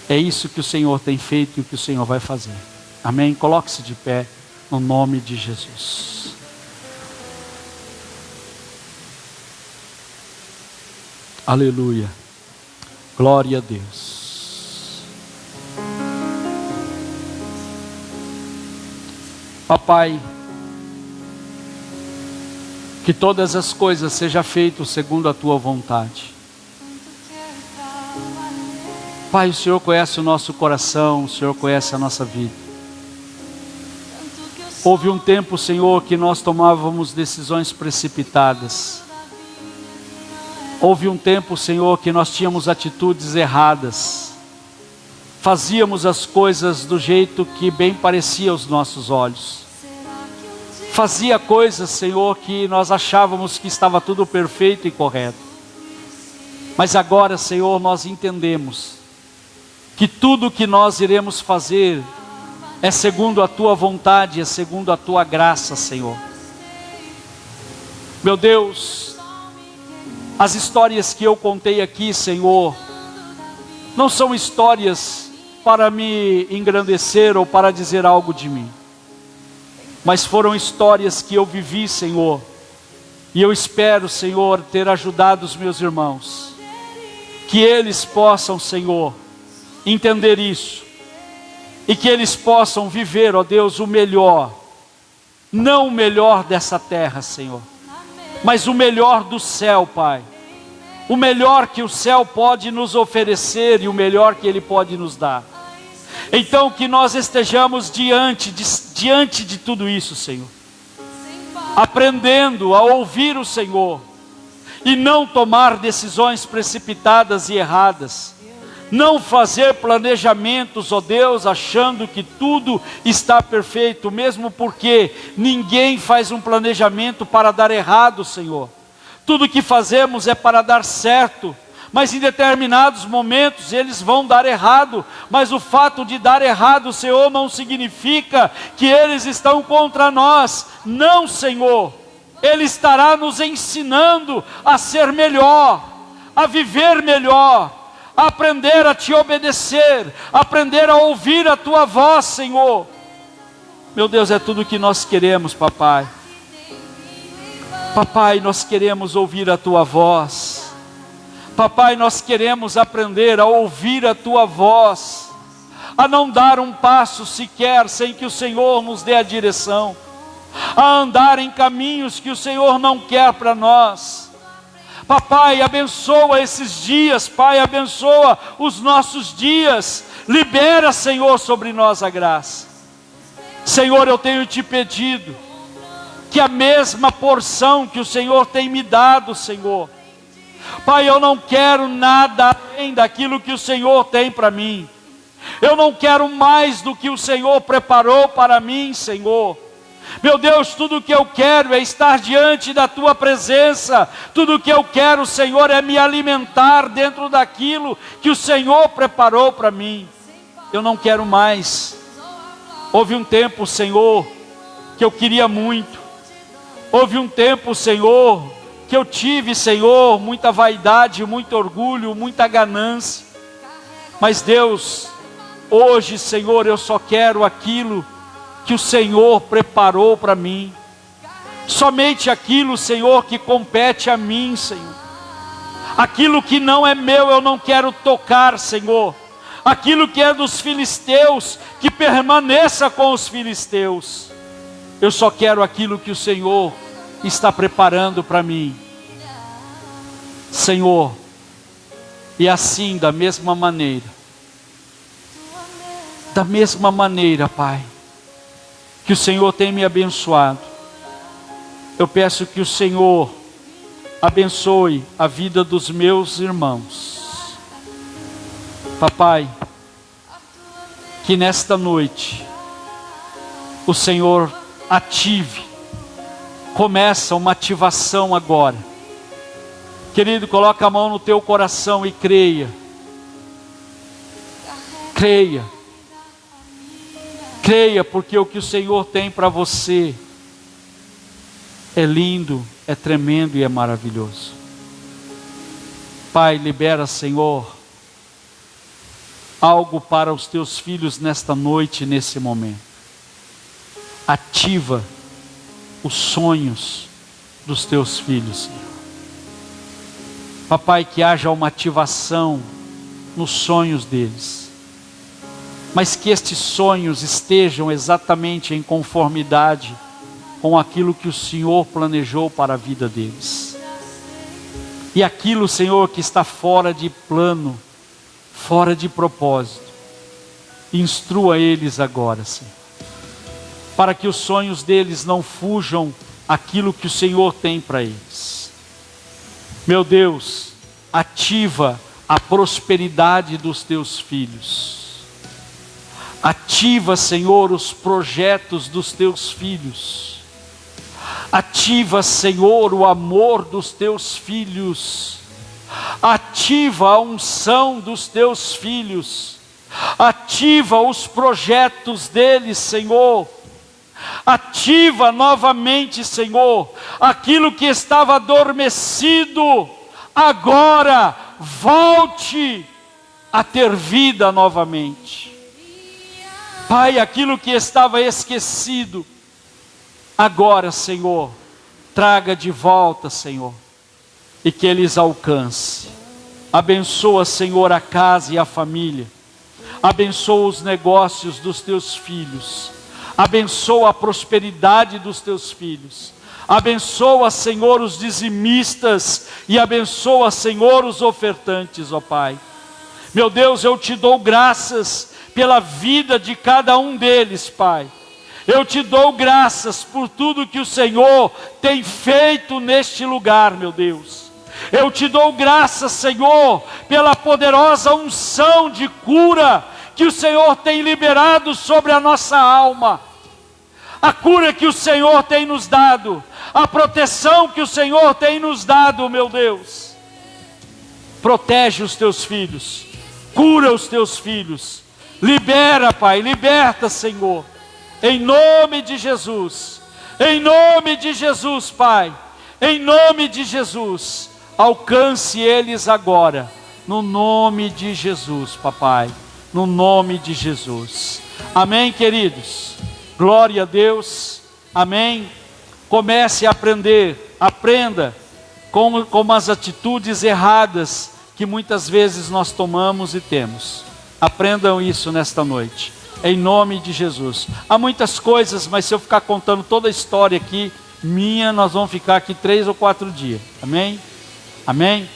É isso que o Senhor tem feito e o que o Senhor vai fazer. Amém? Coloque-se de pé no nome de Jesus. Aleluia. Glória a Deus. Papai, que todas as coisas sejam feitas segundo a tua vontade. Pai, o Senhor conhece o nosso coração, o Senhor conhece a nossa vida. Houve um tempo, Senhor, que nós tomávamos decisões precipitadas. Houve um tempo, Senhor, que nós tínhamos atitudes erradas. Fazíamos as coisas do jeito que bem parecia aos nossos olhos. Fazia coisas, Senhor, que nós achávamos que estava tudo perfeito e correto. Mas agora, Senhor, nós entendemos que tudo que nós iremos fazer é segundo a tua vontade, é segundo a tua graça, Senhor. Meu Deus, as histórias que eu contei aqui, Senhor, não são histórias para me engrandecer ou para dizer algo de mim, mas foram histórias que eu vivi, Senhor, e eu espero, Senhor, ter ajudado os meus irmãos, que eles possam, Senhor, entender isso, e que eles possam viver, ó Deus, o melhor, não o melhor dessa terra, Senhor, mas o melhor do céu, Pai. O melhor que o céu pode nos oferecer e o melhor que Ele pode nos dar. Então que nós estejamos diante de tudo isso, Senhor, aprendendo a ouvir o Senhor e não tomar decisões precipitadas e erradas. Não fazer planejamentos, ó Deus, achando que tudo está perfeito, mesmo porque ninguém faz um planejamento para dar errado, Senhor. Tudo que fazemos é para dar certo, mas em determinados momentos eles vão dar errado. Mas o fato de dar errado, Senhor, não significa que eles estão contra nós. Não, Senhor. Ele estará nos ensinando a ser melhor, a viver melhor, a aprender a te obedecer, a aprender a ouvir a tua voz, Senhor. Meu Deus, é tudo o que nós queremos, papai. Papai, nós queremos ouvir a tua voz. Papai, nós queremos aprender a ouvir a tua voz, a não dar um passo sequer sem que o Senhor nos dê a direção, a andar em caminhos que o Senhor não quer para nós. Papai, abençoa esses dias, Pai, abençoa os nossos dias, libera, Senhor, sobre nós a graça. Senhor, eu tenho te pedido que a mesma porção que o Senhor tem me dado, Senhor, Pai, eu não quero nada além daquilo que o Senhor tem para mim. Eu não quero mais do que o Senhor preparou para mim, Senhor. Meu Deus, tudo que eu quero é estar diante da Tua presença. Tudo que eu quero, Senhor, é me alimentar dentro daquilo que o Senhor preparou para mim. Eu não quero mais. Houve um tempo, Senhor, que eu queria muito. Houve um tempo, Senhor, que eu tive, Senhor, muita vaidade, muito orgulho, muita ganância. Mas Deus, hoje, Senhor, eu só quero aquilo que o Senhor preparou para mim. Somente aquilo, Senhor, que compete a mim, Senhor. Aquilo que não é meu, eu não quero tocar, Senhor. Aquilo que é dos filisteus, que permaneça com os filisteus. Eu só quero aquilo que o Senhor está preparando para mim. Senhor, e assim, da mesma maneira, Pai, que o Senhor tem me abençoado, eu peço que o Senhor abençoe a vida dos meus irmãos. Papai, que nesta noite o Senhor ative, começa uma ativação agora. Querido, coloca a mão no teu coração e creia. Creia. Creia, porque o que o Senhor tem para você é lindo, é tremendo e é maravilhoso. Pai, libera, Senhor, algo para os teus filhos nesta noite, nesse momento. Ativa os sonhos dos teus filhos, Senhor. Papai, que haja uma ativação nos sonhos deles, mas que estes sonhos estejam exatamente em conformidade com aquilo que o Senhor planejou para a vida deles. E aquilo, Senhor, que está fora de plano, fora de propósito, instrua eles agora, Senhor, para que os sonhos deles não fujam aquilo que o Senhor tem para eles. Meu Deus, ativa a prosperidade dos teus filhos. Ativa, Senhor, os projetos dos teus filhos. Ativa, Senhor, o amor dos teus filhos. Ativa a unção dos teus filhos. Ativa os projetos deles, Senhor. Ativa novamente, Senhor, aquilo que estava adormecido. Agora volte a ter vida novamente. Pai, aquilo que estava esquecido, agora, Senhor, traga de volta, Senhor, e que eles alcancem. Abençoa, Senhor, a casa e a família. Abençoa os negócios dos teus filhos. Abençoa a prosperidade dos teus filhos. Abençoa, Senhor, os dizimistas e abençoa, Senhor, os ofertantes, ó Pai. Meu Deus, eu te dou graças pela vida de cada um deles, Pai. Eu te dou graças por tudo que o Senhor tem feito neste lugar, meu Deus. Eu te dou graças, Senhor, pela poderosa unção de cura que o Senhor tem liberado sobre a nossa alma. A cura que o Senhor tem nos dado, a proteção que o Senhor tem nos dado, meu Deus. Protege os teus filhos, cura os teus filhos, libera, Pai, liberta, Senhor, em nome de Jesus, Pai, em nome de Jesus, alcance eles agora, no nome de Jesus, Papai, no nome de Jesus, amém, queridos, glória a Deus, amém. Comece a aprender, aprenda com as atitudes erradas que muitas vezes nós tomamos e temos. Aprendam isso nesta noite, em nome de Jesus. Há muitas coisas, mas se eu ficar contando toda a história aqui, nós vamos ficar aqui 3 ou 4 dias, amém? Amém?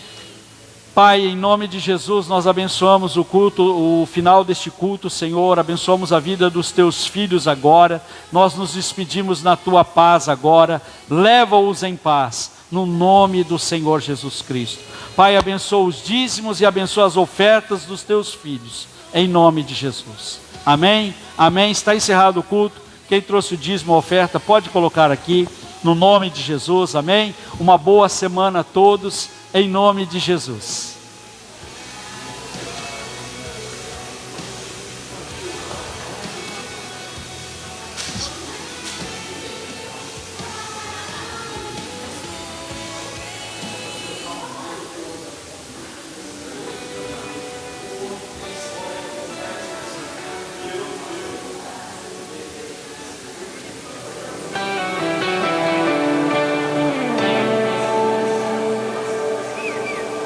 Pai, em nome de Jesus, nós abençoamos o culto, o final deste culto, Senhor, abençoamos a vida dos teus filhos agora, nós nos despedimos na tua paz agora, leva-os em paz, no nome do Senhor Jesus Cristo. Pai, abençoa os dízimos e abençoa as ofertas dos teus filhos, em nome de Jesus. Amém? Amém? Está encerrado o culto. Quem trouxe o dízimo, a oferta, pode colocar aqui, no nome de Jesus, amém? Uma boa semana a todos, em nome de Jesus.